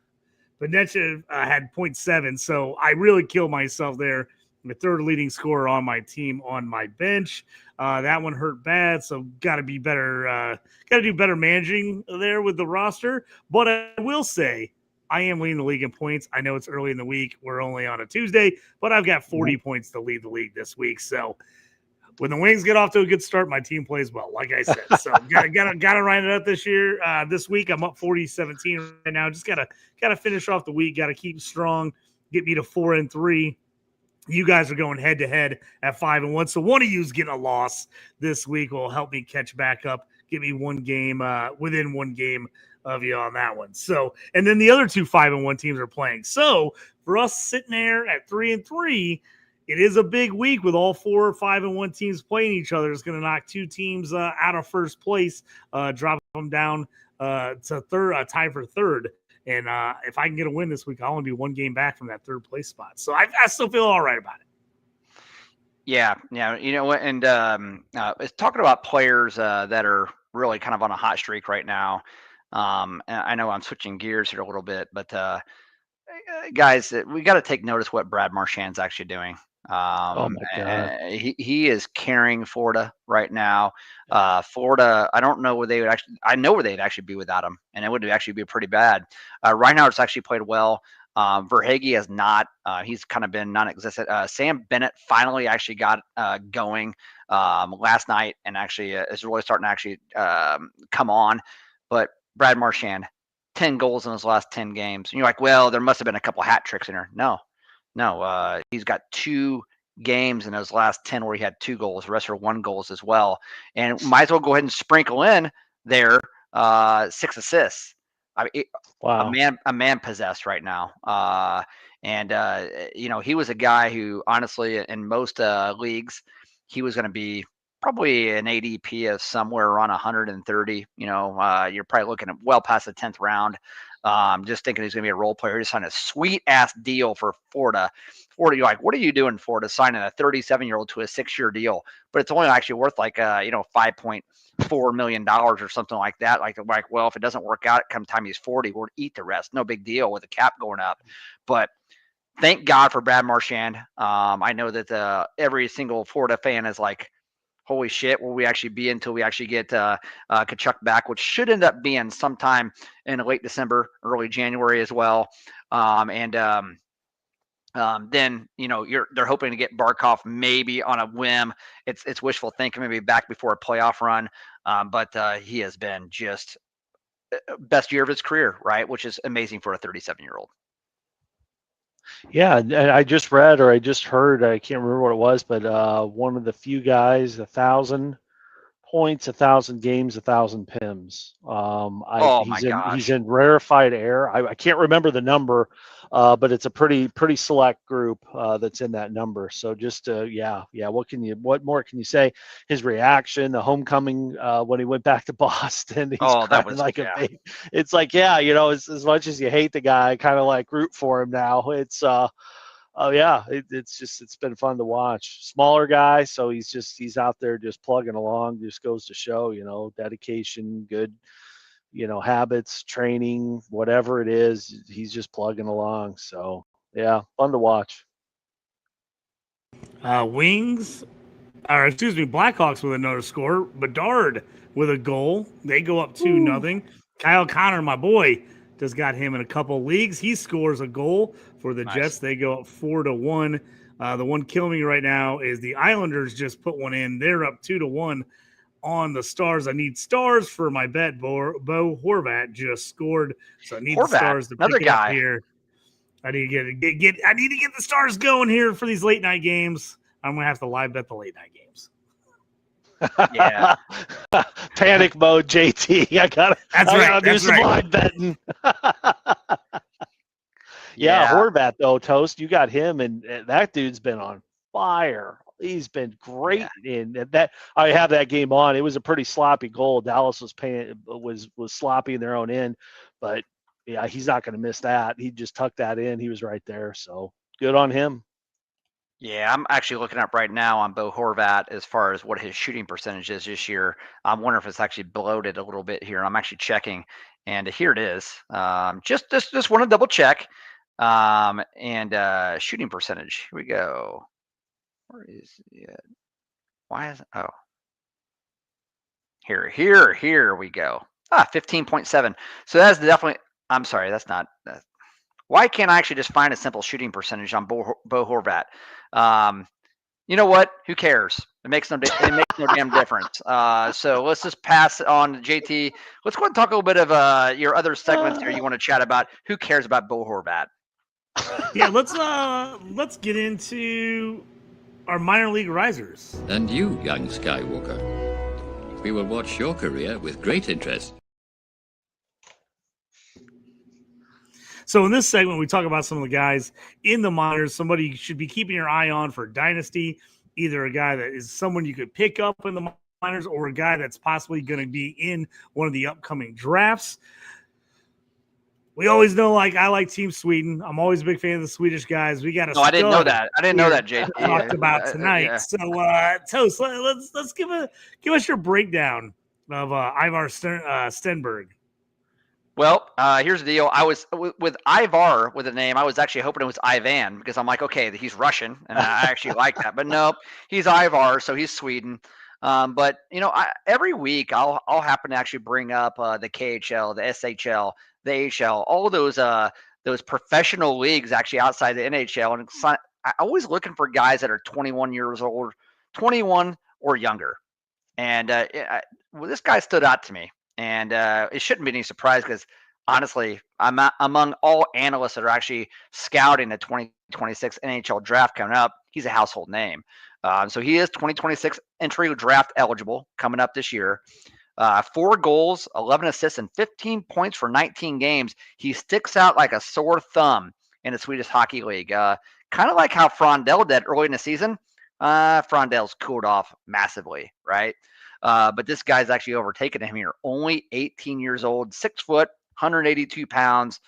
but Netcha had 0.7. So I really killed myself there. The 3rd leading scorer on my team on my bench. That one hurt bad, so got to be better. Got to do better managing there with the roster. But I will say, I am leading the league in points. I know it's early in the week. We're only on a Tuesday, but I've got 40 points to lead the league this week. So when the Wings get off to a good start, my team plays well, like I said. So gotta round it up this year. This week I'm up 40-17 right now. Just gotta finish off the week. Got to keep strong. Get me to 4-3. You guys are going head to head at 5-1. So one of you's getting a loss this week will help me catch back up. Give me one game within one game of you on that one. So, and then the other 2 5-1 teams are playing. So for us sitting there at 3-3, it is a big week with all 4 5-1 teams playing each other. It's going to knock 2 teams out of first place, drop them down to third, tie for 3rd. And if I can get a win this week, I'll only be 1 game back from that 3rd place spot. So I still feel all right about it. Yeah. You know what? And it's talking about players that are really kind of on a hot streak right now. And I know I'm switching gears here a little bit, but guys, we got to take notice what Brad Marchand's actually doing. Oh my God. He is carrying Florida right now. Florida, I don't know where they would actually. I know where they'd actually be without him, and it would actually be pretty bad. Reinhardt's actually played well. Verhage has not. He's kind of been non-existent. Sam Bennett finally actually got going last night, and actually is really starting to actually come on. But Brad Marchand, 10 goals in his last 10 games. And you're like, well, there must have been a couple hat tricks in there. No, he's got 2 games in his last 10 where he had 2 goals. The rest are 1 goals as well. And might as well go ahead and sprinkle in there 6 assists. I mean, Wow. a man possessed right now. He was a guy who honestly in most leagues, he was going to be probably an ADP of somewhere around 130. You're probably looking at well past the 10th round. Just thinking he's going to be a role player. He just signed a sweet ass deal for Florida. You're like, what are you doing, Florida, signing a 37-year-old to a 6-year deal? But it's only actually worth like $5.4 million or something like that. Like, well, if it doesn't work out, come time he's 40, we'll eat the rest. No big deal with the cap going up. But thank God for Brad Marchand. I know that every single Florida fan is like, holy shit, will we actually be until we actually get Tkachuk back, which should end up being sometime in late December, early January as well. Then they're hoping to get Barkov maybe on a whim. It's wishful thinking, maybe back before a playoff run. But he has been just best year of his career, right? Which is amazing for a 37-year-old. Yeah, and I just read or I just heard, I can't remember what it was, but one of the few guys, 1,000 points, 1,000 games, 1,000 PIMs. He's in rarefied air. I can't remember the number, but it's a pretty select group that's in that number. So just what more can you say? His reaction, the homecoming when he went back to Boston, he's crying like a baby. It's like, as much as you hate the guy, kind of like root for him now. It's it's been fun to watch. Smaller guy, so he's out there just plugging along. Just goes to show, dedication, good, habits, training, whatever it is, he's just plugging along. So yeah, fun to watch. Blackhawks with another score. Bedard with a goal. They go up 2-0. Kyle Connor, my boy, just got him in a couple leagues. He scores a goal for the Jets. They go up 4-1. The one killing me right now is the Islanders just put one in. They're up 2-1 on the Stars. I need stars for my bet. Bo Horvat just scored, so I need the Stars to pick it up here. I need to get the Stars going here for these late night games. I'm gonna have to live bet the late night games. Yeah. Panic mode, JT. I gotta do some live betting. Yeah, Horvat though, Toast. You got him, and that dude's been on fire. He's been great in that. I have that game on. It was a pretty sloppy goal. Dallas was sloppy in their own end, but yeah, he's not going to miss that. He just tucked that in. He was right there. So good on him. Yeah, I'm actually looking up right now on Bo Horvat as far as what his shooting percentage is this year. I'm wondering if it's actually bloated a little bit here. I'm actually checking, and here it is. Just want to double check. Shooting percentage. Here we go. Where is it? Why is it? Oh, here we go. 15.7. So that's definitely. I'm sorry, that's not. Why can't I actually just find a simple shooting percentage on Bo Horvat? You know what? Who cares? It makes no damn difference. So let's just pass it on to JT. Let's go and talk a little bit of your other segments here you want to chat about. Who cares about Bo Horvat? Yeah, let's get into our minor league risers. And you, young Skywalker, we will watch your career with great interest. So in this segment, we talk about some of the guys in the minors, somebody you should be keeping your eye on for dynasty, either a guy that is someone you could pick up in the minors or a guy that's possibly going to be in one of the upcoming drafts. We always know, I like Team Sweden. I'm always a big fan of the Swedish guys. We got a I didn't know that. I didn't know that, JT. Talked about tonight. Yeah. So, Toast, let's give us your breakdown of Ivar Stenberg. Well, here's the deal. I was with Ivar with a name. I was actually hoping it was Ivan because I'm like, okay, he's Russian, and I actually like that. But nope, he's Ivar, so he's Sweden. But every week I'll happen to actually bring up the KHL, the SHL, the AHL, all of those professional leagues actually outside the NHL, and I'm always looking for guys that are 21 years old, 21 or younger. And well, this guy stood out to me, and it shouldn't be any surprise because honestly, I'm among all analysts that are actually scouting the 2026 NHL draft coming up. He's a household name. So he is 2026 entry draft eligible coming up this year. 4 goals, 11 assists, and 15 points for 19 games. He sticks out like a sore thumb in the Swedish Hockey League. Kind of like how Frondell did early in the season. Frondell's cooled off massively, right? But this guy's actually overtaken him here. Only 18 years old, 6 foot, 182 pounds.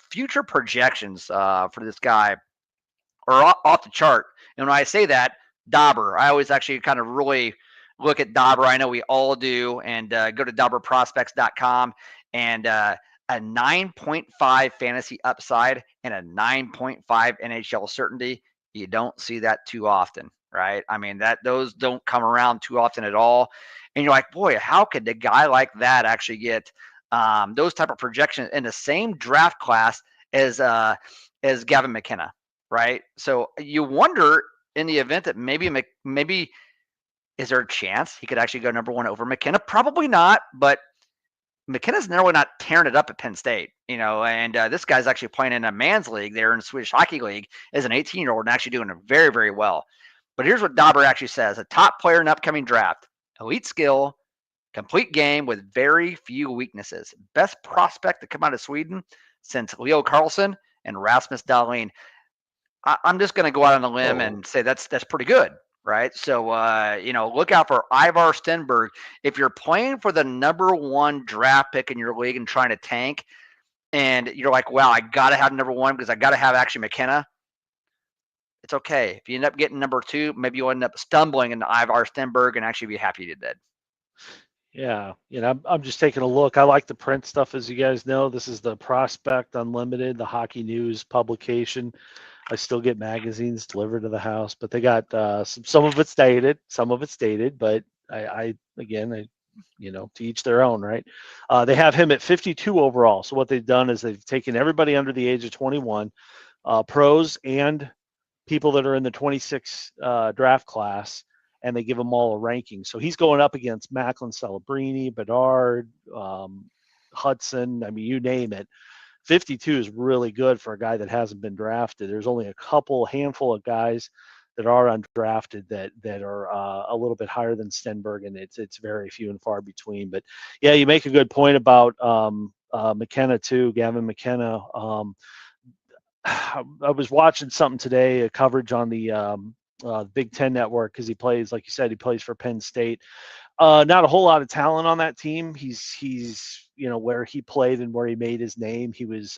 Future projections for this guy are off the chart. And when I say that, Dauber, I always actually kind of really look at Dauber. I know we all do. And go to DauberProspects.com and a 9.5 fantasy upside and a 9.5 NHL certainty. You don't see that too often, right? I mean, those don't come around too often at all. And you're like, boy, how could a guy like that actually get those type of projections in the same draft class as Gavin McKenna, right? So you wonder in the event that maybe is there a chance he could actually go number one over McKenna? Probably not, but McKenna's nearly not tearing it up at Penn State, and this guy's actually playing in a man's league there in the Swedish Hockey League as an 18-year-old and actually doing very, very well. But here's what Dauber actually says: a top player in upcoming draft, elite skill, complete game with very few weaknesses. Best prospect to come out of Sweden since Leo Carlson and Rasmus Dahlin. I'm just going to go out on a limb and say that's pretty good, right? So, look out for Ivar Stenberg. If you're playing for the number one draft pick in your league and trying to tank, and you're like, wow, I got to have number one because I got to have actually McKenna, it's okay. If you end up getting number two, maybe you'll end up stumbling into Ivar Stenberg and actually be happy you did. Yeah, I'm just taking a look. I like the print stuff, as you guys know. This is the Prospect Unlimited, the hockey news publication. I still get magazines delivered to the house, but they got some of it's dated, but I to each their own, right? They have him at 52 overall. So what they've done is they've taken everybody under the age of 21, pros and people that are in the 26 draft class, and they give them all a ranking. So he's going up against Macklin, Celebrini, Bedard, Hudson. I mean, you name it. 52 is really good for a guy that hasn't been drafted. There's only a handful of guys that are undrafted that are a little bit higher than Stenberg, and it's very few and far between. But yeah, you make a good point about McKenna too, Gavin McKenna. I was watching something today, a coverage on the Big Ten Network, because he plays, like you said, he plays for Penn State. Not a whole lot of talent on that team. He's where he played and where he made his name. He was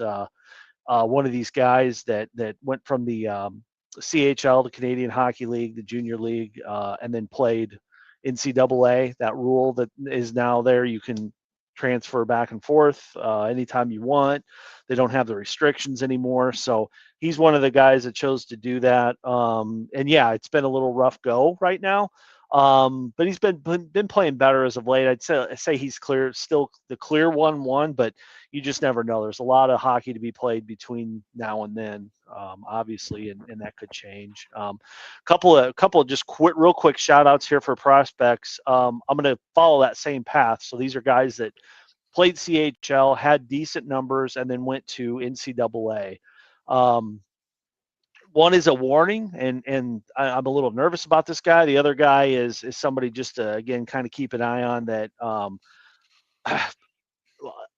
one of these guys that went from the CHL, the Canadian Hockey League, the Junior League, and then played NCAA. That rule that is now there, you can transfer back and forth anytime you want. They don't have the restrictions anymore. So he's one of the guys that chose to do that. And yeah, it's been a little rough go right now. But he's been playing better as of late. I'd say he's still the clear 1-1, but you just never know. There's a lot of hockey to be played between now and then, obviously, and that could change. Couple of just real quick shout outs here for prospects. I'm going to follow that same path. So these are guys that played CHL, had decent numbers, and then went to NCAA. One is a warning, and I'm a little nervous about this guy. The other guy is somebody just to, again, kind of keep an eye on that.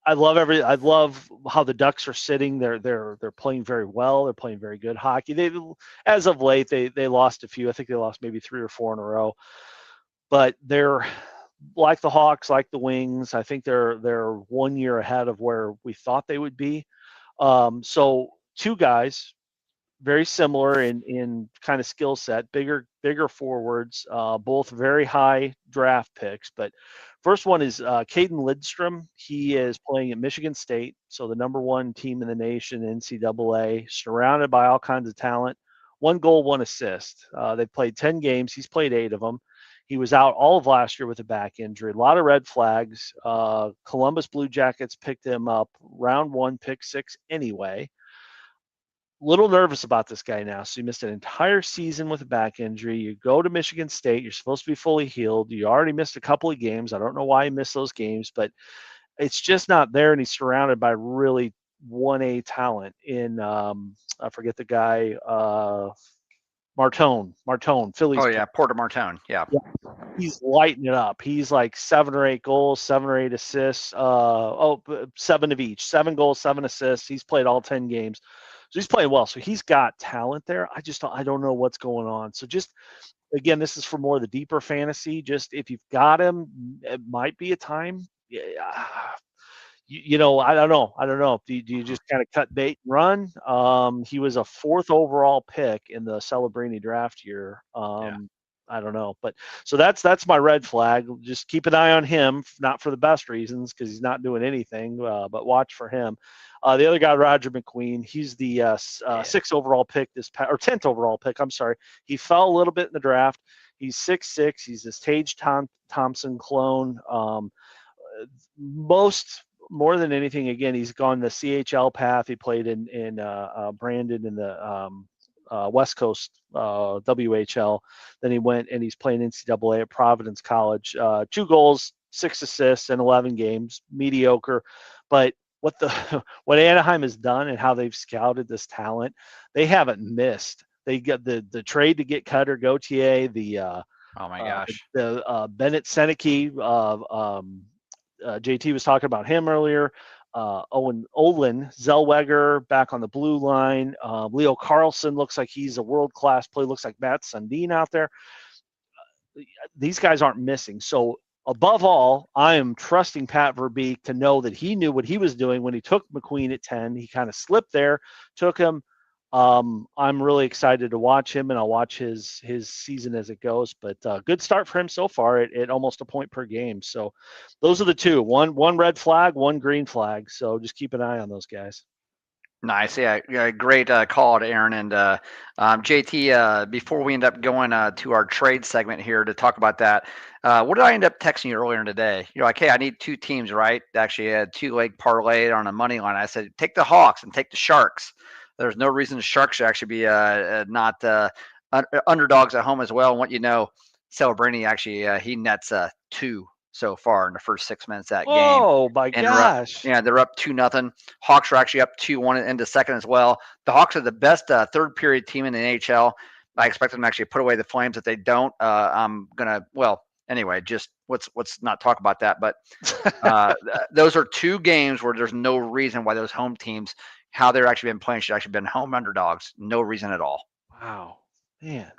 I love how the Ducks are sitting. They're playing very well. They're playing very good hockey. As of late, they lost a few. I think they lost maybe 3 or 4 in a row. But they're like the Hawks, like the Wings. I think they're 1 year ahead of where we thought they would be. So 2 guys very similar in kind of skill set, bigger forwards, both very high draft picks. But first one is Caden Lidstrom. He is playing at Michigan State, so the #1 team in the nation, NCAA, surrounded by all kinds of talent. 1 goal, 1 assist. They've played 10 games. He's played 8 of them. He was out all of last year with a back injury. A lot of red flags. Columbus Blue Jackets picked him up round 1, pick 6 anyway. Little nervous about this guy now. So you missed an entire season with a back injury. You go to Michigan State. You're supposed to be fully healed. You already missed a couple of games. I don't know why you missed those games, but it's just not there. And he's surrounded by really 1A talent in, I forget the guy, Martone, Phillies. Oh yeah, Porter Martone. Yeah. He's lighting it up. He's like 7 or 8 goals, 7 or 8 assists. 7 of each. 7 goals, 7 assists. He's played all 10 games. So he's playing well. So he's got talent there. I don't know what's going on. So just again, this is for more of the deeper fantasy. Just if you've got him, it might be a time. I don't know. Do you just kind of cut bait and run? He was a 4th overall pick in the Celebrini draft year. I don't know, but so that's my red flag. Just keep an eye on him, not for the best reasons because he's not doing anything, but watch for him. The other guy, Roger McQueen, he's the 6th overall pick or 10th overall pick. I'm sorry, he fell a little bit in the draft. He's 6'6". He's this Tage Thompson clone. More than anything, again, he's gone the CHL path. He played in Brandon in the West Coast WHL. Then he went and he's playing NCAA at Providence College. 2 goals, 6 assists in 11 games, mediocre. But what Anaheim has done and how they've scouted this talent, they haven't missed. They got the trade to get Cutter Gauthier, Oh my gosh. the Bennett Seneke. JT was talking about him earlier. Olin Zellweger back on the blue line. Leo Carlson looks like he's a world-class player. Looks like Matt Sundin out there. These guys aren't missing. So above all, I am trusting Pat Verbeek to know that he knew what he was doing when he took McQueen at 10. He kind of slipped there, took him. I'm really excited to watch him, and I'll watch his season as it goes. But good start for him so far at almost a point per game. So those are the two. One red flag, 1 green flag. So just keep an eye on those guys. Nice. Yeah, great call to Aaron. And JT, before we end up going to our trade segment here to talk about that, what did I end up texting you earlier today? You're like, hey, I need 2 teams, right? Actually, I had 2-leg parlay on a money line. I said, take the Hawks and take the Sharks. There's no reason the Sharks should actually be not underdogs at home as well. And what you know, Celebrini actually he nets 2 so far in the first 6 minutes of that game. Oh my gosh! They're up 2-0. Hawks are actually up 2-1 into second as well. The Hawks are the best third period team in the NHL. I expect them to actually put away the Flames. If they don't, I'm gonna. Well, anyway, just let's not talk about that. But those are 2 games where there's no reason why those home teams, how they're actually been playing, should actually been home underdogs. No reason at all. Wow, man.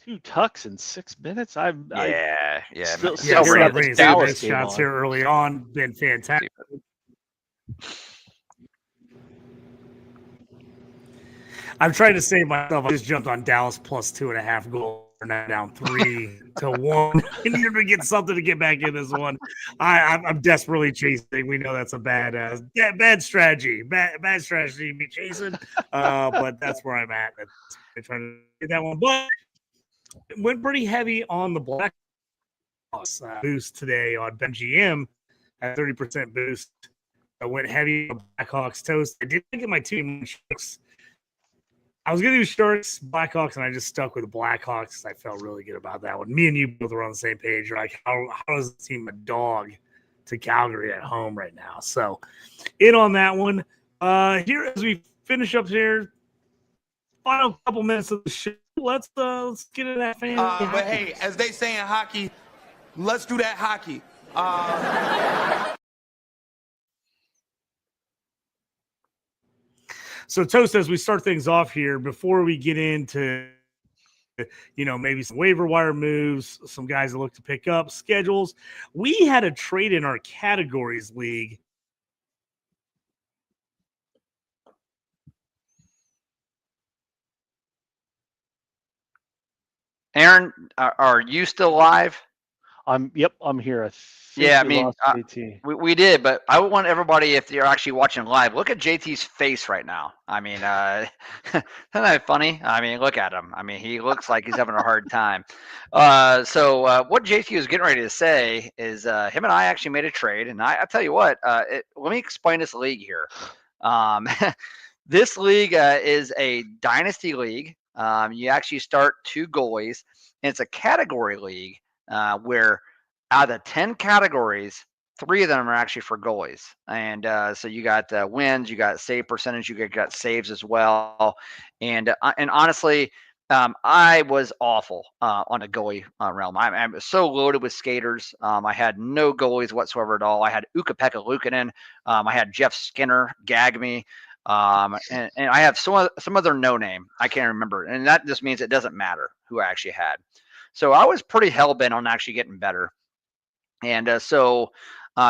2 tucks in 6 minutes. Yeah. Celebrini Dallas shots here early on been fantastic. I'm trying to save myself. I just jumped on Dallas plus 2.5 goals. We're now down 3-1. I need to get something to get back in this one. I'm desperately chasing. We know that's a bad strategy. Bad strategy to be chasing. But that's where I'm at. I'm trying to get that one. But it went pretty heavy on the Blackhawks boost today on BetMGM at 30% boost. I went heavy on Blackhawks toast. I didn't get my team Sharks. I was going to do Sharks, Blackhawks, and I just stuck with the Blackhawks. I felt really good about that one. Me and you both were on the same page. You're like, how is the team a dog to Calgary at home right now? So, in on that one. Here, as we finish up here, final couple minutes of the show, let's get into that fan. But hey, as they say in hockey, let's do that hockey. So, Toast, as we start things off here, before we get into, maybe some waiver wire moves, some guys that look to pick up, schedules, we had a trade in our categories league. Aaron, are you still live? I'm here. I think Yeah, I we mean, lost JT. we did, but I want everybody, if you're actually watching live, look at JT's face right now. I mean, isn't that funny? I mean, look at him. I mean, he looks like he's having a hard time. So what JT was getting ready to say is him and I actually made a trade, and I tell you what, let me explain this league here. This league is a dynasty league. You actually start 2 goalies, and it's a category league where out of 10 categories, 3 of them are actually for goalies. And so you got wins, you got save percentage, you got saves as well. And honestly, I was awful on the goalie realm. I'm so loaded with skaters. I had no goalies whatsoever at all. I had Ukko-Pekka Luukkonen. I had Jeff Skinner gag me. And I have some other no name. I can't remember. And that just means it doesn't matter who I actually had. So I was pretty hell bent on actually getting better. And so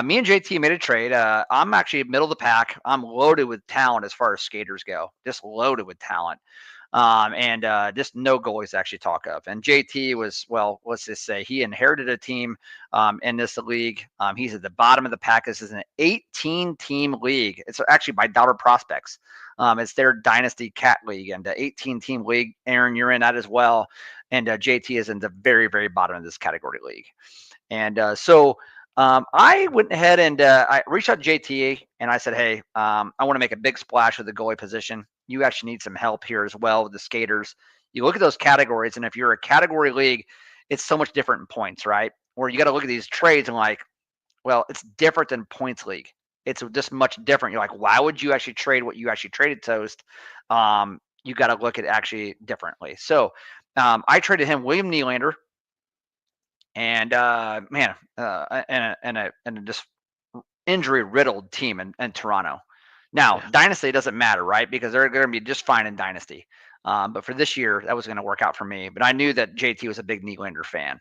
me and JT made a trade. I'm actually middle of the pack. I'm loaded with talent as far as skaters go, just loaded with talent. And just no goalies to actually talk of. And JT was, well, let's just say he inherited a team in this league. He's at the bottom of the pack. This is an 18-team league. It's actually by Dollar Prospects. It's their Dynasty Cat League, and the 18-team league. Aaron, you're in that as well. And JT is in the very, very bottom of this category league. And so I went ahead and I reached out to JT and I said, hey, I want to make a big splash with the goalie position. You actually need some help here as well with the skaters. You look at those categories, and if you're a category league, it's so much different in points, right? Where you got to look at these trades and like, well, it's different than points league. It's just much different. You're like, why would you actually trade what you actually traded, Toast? You got to look at it actually differently. So I traded him William Nylander. And man, and a just injury riddled team in Toronto. Now, Dynasty doesn't matter, right? Because they're going to be just fine in Dynasty. But for this year, that was going to work out for me. But I knew that JT was a big Nylander fan.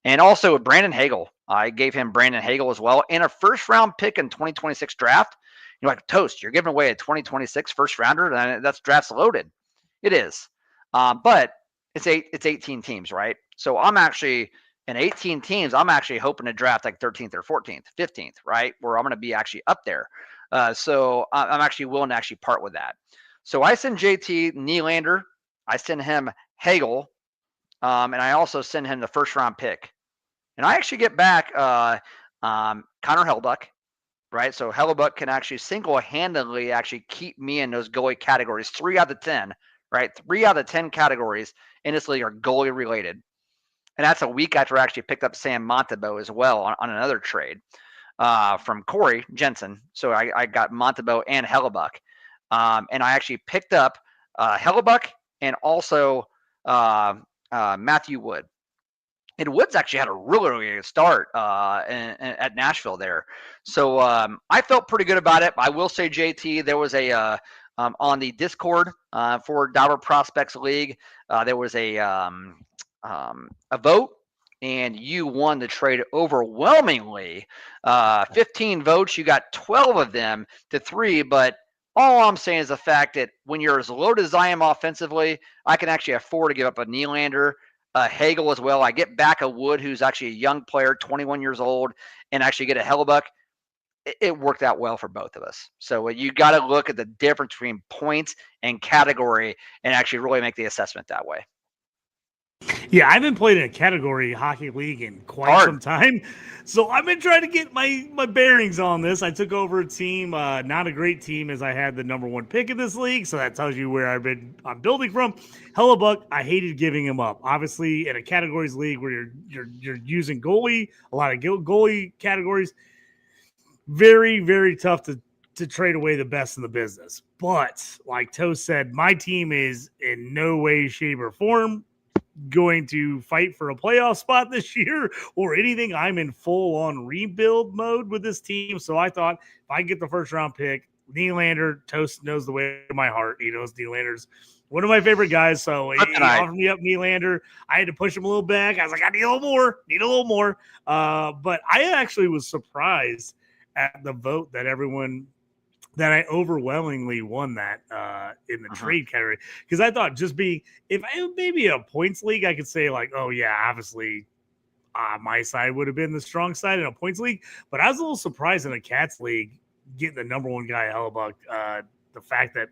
And also Brandon Hagel. I gave him Brandon Hagel as well. And a first-round pick in 2026 draft. You're like, Toast, you're giving away a 2026 first-rounder? That's draft's loaded. It is. But it's 18 teams, right? So I'm actually – in 18 teams, I'm actually hoping to draft like 13th or 14th, 15th, right? Where I'm going to be actually up there. So I'm actually willing to actually part with that. So I send JT Nylander. I send him Hagel. And I also send him the first round pick. And I actually get back Connor Hellebuyck, right? So Hellebuyck can actually single-handedly actually keep me in those goalie categories, 3 out of 10, right? 3 out of 10 categories in this league are goalie related. And that's a week after I actually picked up Sam Montembeault as well on another trade from Corey Jensen. So I got Montembeault and Hellebuyck. And I actually picked up Hellebuyck and also Matthew Wood. And Woods actually had a really, really good start at Nashville there. So I felt pretty good about it. I will say, JT, there was a on the Discord for Dollar Prospects League, there was a vote, and you won the trade overwhelmingly. 15 votes, you got 12 of them to 3, but all I'm saying is the fact that when you're as loaded as I am offensively, I can actually afford to give up a Nylander, Hagel as well. I get back a Wood, who's actually a young player, 21 years old, and actually get a Hellebuyck. It worked out well for both of us. So you got to look at the difference between points and category and actually really make the assessment that way. Yeah, I haven't played in a category hockey league in quite some time. So I've been trying to get my bearings on this. I took over a team, not a great team, as I had the number 1 pick in this league. So that tells you where I'm building from. Hellebuyck, I hated giving him up. Obviously, in a categories league where you're using goalie, a lot of goalie categories, very, very tough to trade away the best in the business. But like Toast said, my team is in no way, shape, or form going to fight for a playoff spot this year or anything. I'm in full-on rebuild mode with this team. So I thought if I get the first-round pick, Nylander, Toast knows the way of my heart. He knows Nylander's one of my favorite guys. So he offered me up Nylander. I had to push him a little back. I was like, I need a little more. But I actually was surprised at the vote that everyone that I overwhelmingly won that in the trade category, because I thought just being, if I maybe a points league, I could say like, oh yeah, obviously my side would have been the strong side in a points league, but I was a little surprised in a Cats league getting the number one guy, Hellebuck. The fact that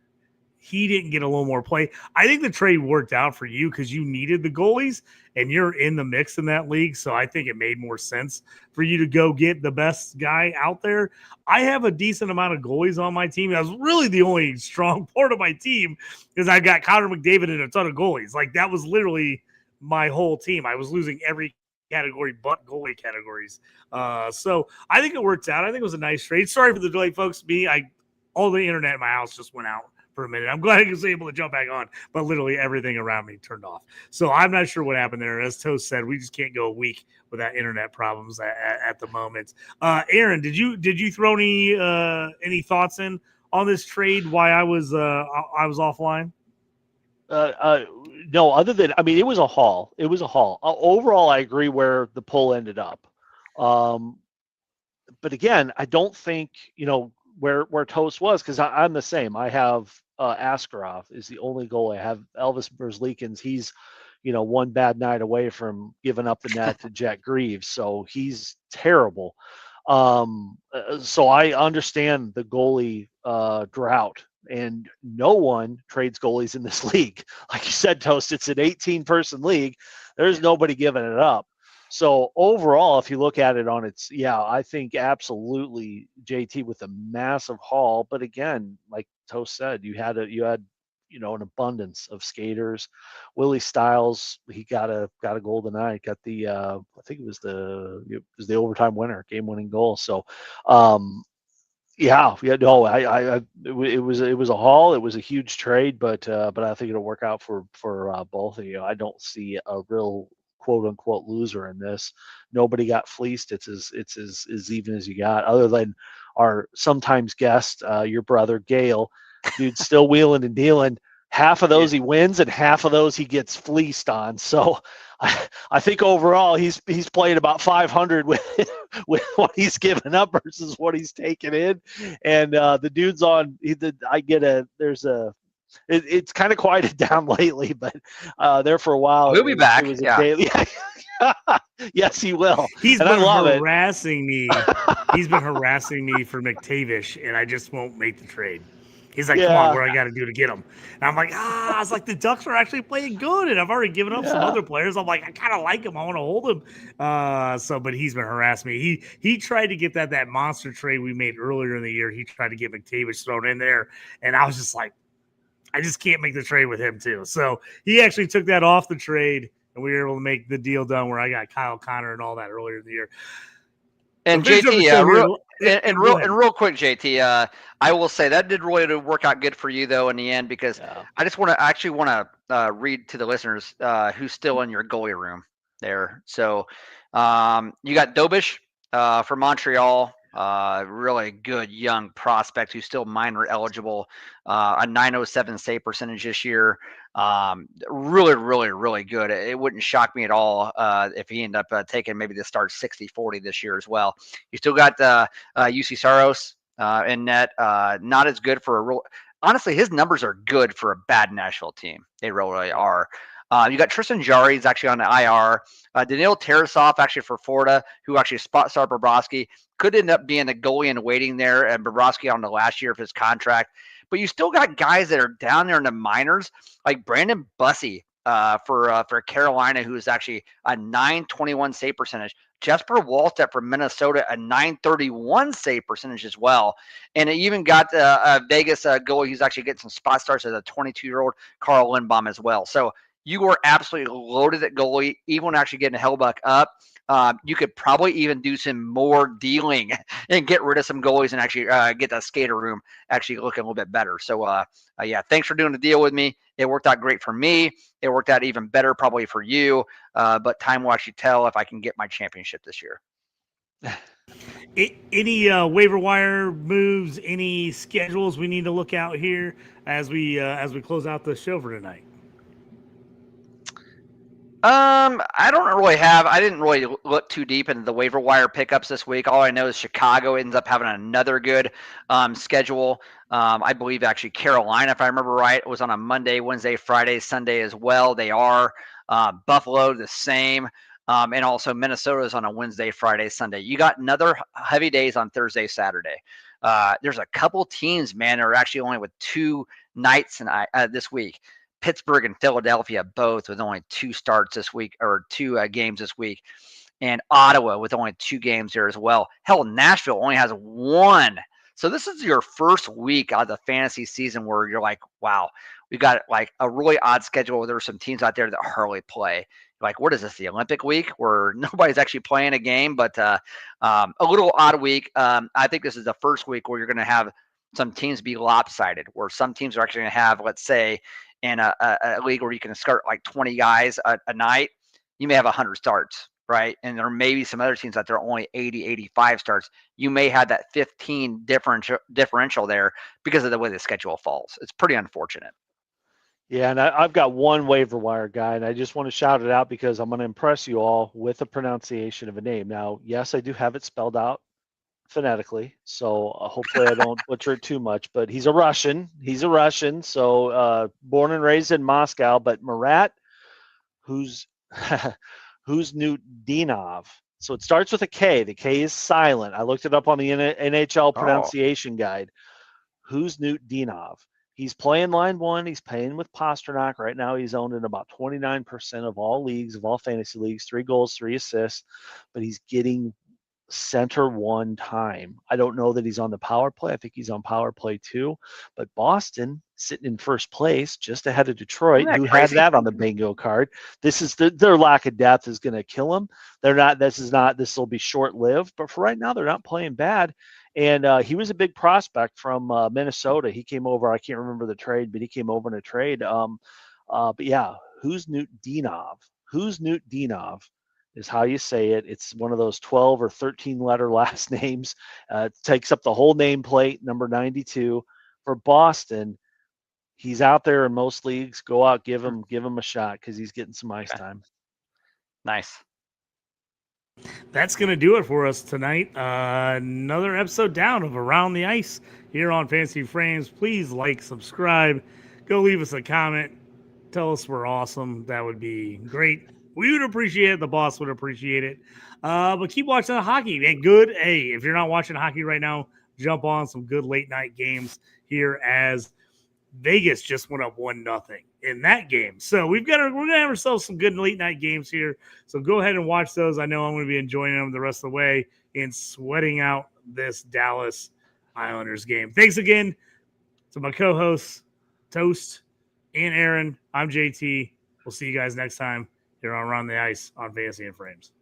he didn't get a little more play. I think the trade worked out for you because you needed the goalies and you're in the mix in that league. So I think it made more sense for you to go get the best guy out there. I have a decent amount of goalies on my team. That was really the only strong part of my team is I got Connor McDavid and a ton of goalies. Like that was literally my whole team. I was losing every category but goalie categories. So I think it worked out. I think it was a nice trade. Sorry for the delay, folks. All the internet in my house just went out for a minute. I'm glad I was able to jump back on, but literally everything around me turned off. So I'm not sure what happened there. As Toast said, we just can't go a week without internet problems at the moment. Aaron, did you throw any thoughts in on this trade? Why I was offline? No, other than, I mean, it was a haul. It was a haul. Overall, I agree where the pull ended up. But again, I don't think, where Toast was, because I'm the same. I have Askarov is the only goal I have. Elvis Merzlikins, he's, one bad night away from giving up the net to Jack Greaves. So he's terrible. So I understand the goalie drought, and no one trades goalies in this league. Like you said, Toast, it's an 18-person league. There's nobody giving it up. So overall, if you look at it on its, I think absolutely JT with a massive haul. But again, like Toast said, you had an abundance of skaters. Willie Stiles, he got a goal tonight. Got the I think it was the overtime winner, game-winning goal. So it was a haul. It was a huge trade, but I think it'll work out for both of you. I don't see a real quote unquote loser in this. Nobody got fleeced. It's as even as you got, other than our sometimes guest, your brother Gail, dude, still wheeling and dealing. Half of those he wins, and half of those he gets fleeced on. So I think overall he's playing about 500 with what he's given up versus what he's taken in. And the dude's on. It's kind of quieted down lately, but there for a while. We'll be back. Yes, he will. He's been harassing me. He's been harassing me for McTavish, and I just won't make the trade. He's like, come on, what do I got to do to get him? And I'm like, it's like the Ducks are actually playing good, and I've already given up some other players. I'm like, I kind of like him. I want to hold him. But he's been harassing me. He tried to get that monster trade we made earlier in the year. He tried to get McTavish thrown in there, and I was just like, I just can't make the trade with him too. So he actually took that off the trade, and we were able to make the deal done where I got Kyle Connor and all that earlier in the year. And so JT, real quick, JT, I will say that did really work out good for you though in the end, because I just want to read to the listeners who's still in your goalie room there. So you got Dobish from Montreal. Really good young prospect who's still minor eligible, a 907 save percentage this year. Really, really, really good. It wouldn't shock me at all if he ended up taking maybe the start 60-40 this year as well. You still got UC Saros in net. Not as good for a real. Honestly, his numbers are good for a bad Nashville team. They really are. You got Tristan Jarry, he's actually on the IR. Daniil Tarasov, actually for Florida, who actually spot started Bobrovsky. Could end up being a goalie in waiting there, and Bobrovsky on the last year of his contract. But you still got guys that are down there in the minors, like Brandon Bussey for Carolina, who is actually a 921 save percentage. Jesper Wallstedt from Minnesota, a 931 save percentage as well. And it even got a Vegas goalie who's actually getting some spot starts as a 22-year-old Carl Lindbaum as well. So you were absolutely loaded at goalie, even when actually getting Hellbuck up. You could probably even do some more dealing and get rid of some goalies and actually get that skater room actually looking a little bit better. So, thanks for doing the deal with me. It worked out great for me. It worked out even better probably for you. But time will actually tell if I can get my championship this year. Any waiver wire moves, any schedules we need to look out here as we close out the show for tonight? I don't really have. I didn't really look too deep into the waiver wire pickups this week. All I know is Chicago ends up having another good schedule. I believe actually Carolina, if I remember right, was on a Monday, Wednesday, Friday, Sunday as well. They are Buffalo the same, and also Minnesota is on a Wednesday, Friday, Sunday. You got another heavy days on Thursday, Saturday. There's a couple teams, man, that are actually only with 2 nights this week. Pittsburgh and Philadelphia both with only 2 starts this week, or 2 games this week, and Ottawa with only 2 games there as well. Hell, Nashville only has 1. So this is your first week out of the fantasy season where you're like, wow, we got like a really odd schedule. There are some teams out there that hardly play. Like, what is this, the Olympic week where nobody's actually playing a game? But a little odd week. I think this is the first week where you're going to have some teams be lopsided, where some teams are actually going to have, let's say, in a league where you can start like 20 guys a night, you may have 100 starts, right? And there may be some other teams that there are only 80, 85 starts. You may have that 15 differential there because of the way the schedule falls. It's pretty unfortunate. Yeah, and I've got one waiver wire guy, and I just want to shout it out because I'm going to impress you all with the pronunciation of a name. Now, yes, I do have it spelled out phonetically, so hopefully I don't butcher it too much. But he's a Russian. So born and raised in Moscow. But Marat, who's Dinov. So it starts with a K. The K is silent. I looked it up on the NHL pronunciation guide. Who's Dinov? He's playing line 1. He's playing with Pasternak. Right now, he's owned in about 29% of all leagues, of all fantasy leagues, 3 goals, 3 assists, but he's getting center 1 time. I don't know that he's on the power play. I think he's on power play 2, but Boston sitting in first place just ahead of Detroit, who had that on the bingo card. This is their lack of depth is going to kill them. This will be short lived, but for right now, they're not playing bad. And he was a big prospect from Minnesota. He came over. I can't remember the trade, but he came over in a trade. But yeah, who's Newt Dinov? Who's Newt Dinov is how you say it. It's one of those 12 or 13 letter last names. It takes up the whole nameplate, number 92 for Boston. He's out there in most leagues. Go out, give him a shot because he's getting some ice time. Nice. That's going to do it for us tonight. Another episode down of Around the Ice here on Fantasy Frames. Please like, subscribe, go leave us a comment. Tell us we're awesome. That would be great. We would appreciate it. The boss would appreciate it. But keep watching the hockey. Man, good. Hey, if you're not watching hockey right now, jump on some good late night games here as Vegas just went up 1-0 in that game. So we're gonna have ourselves some good late night games here. So go ahead and watch those. I know I'm going to be enjoying them the rest of the way and sweating out this Dallas Islanders game. Thanks again to my co-hosts, Toast and Aaron. I'm JT. We'll see you guys next time here on Around the Ice on Fantasy and Frames.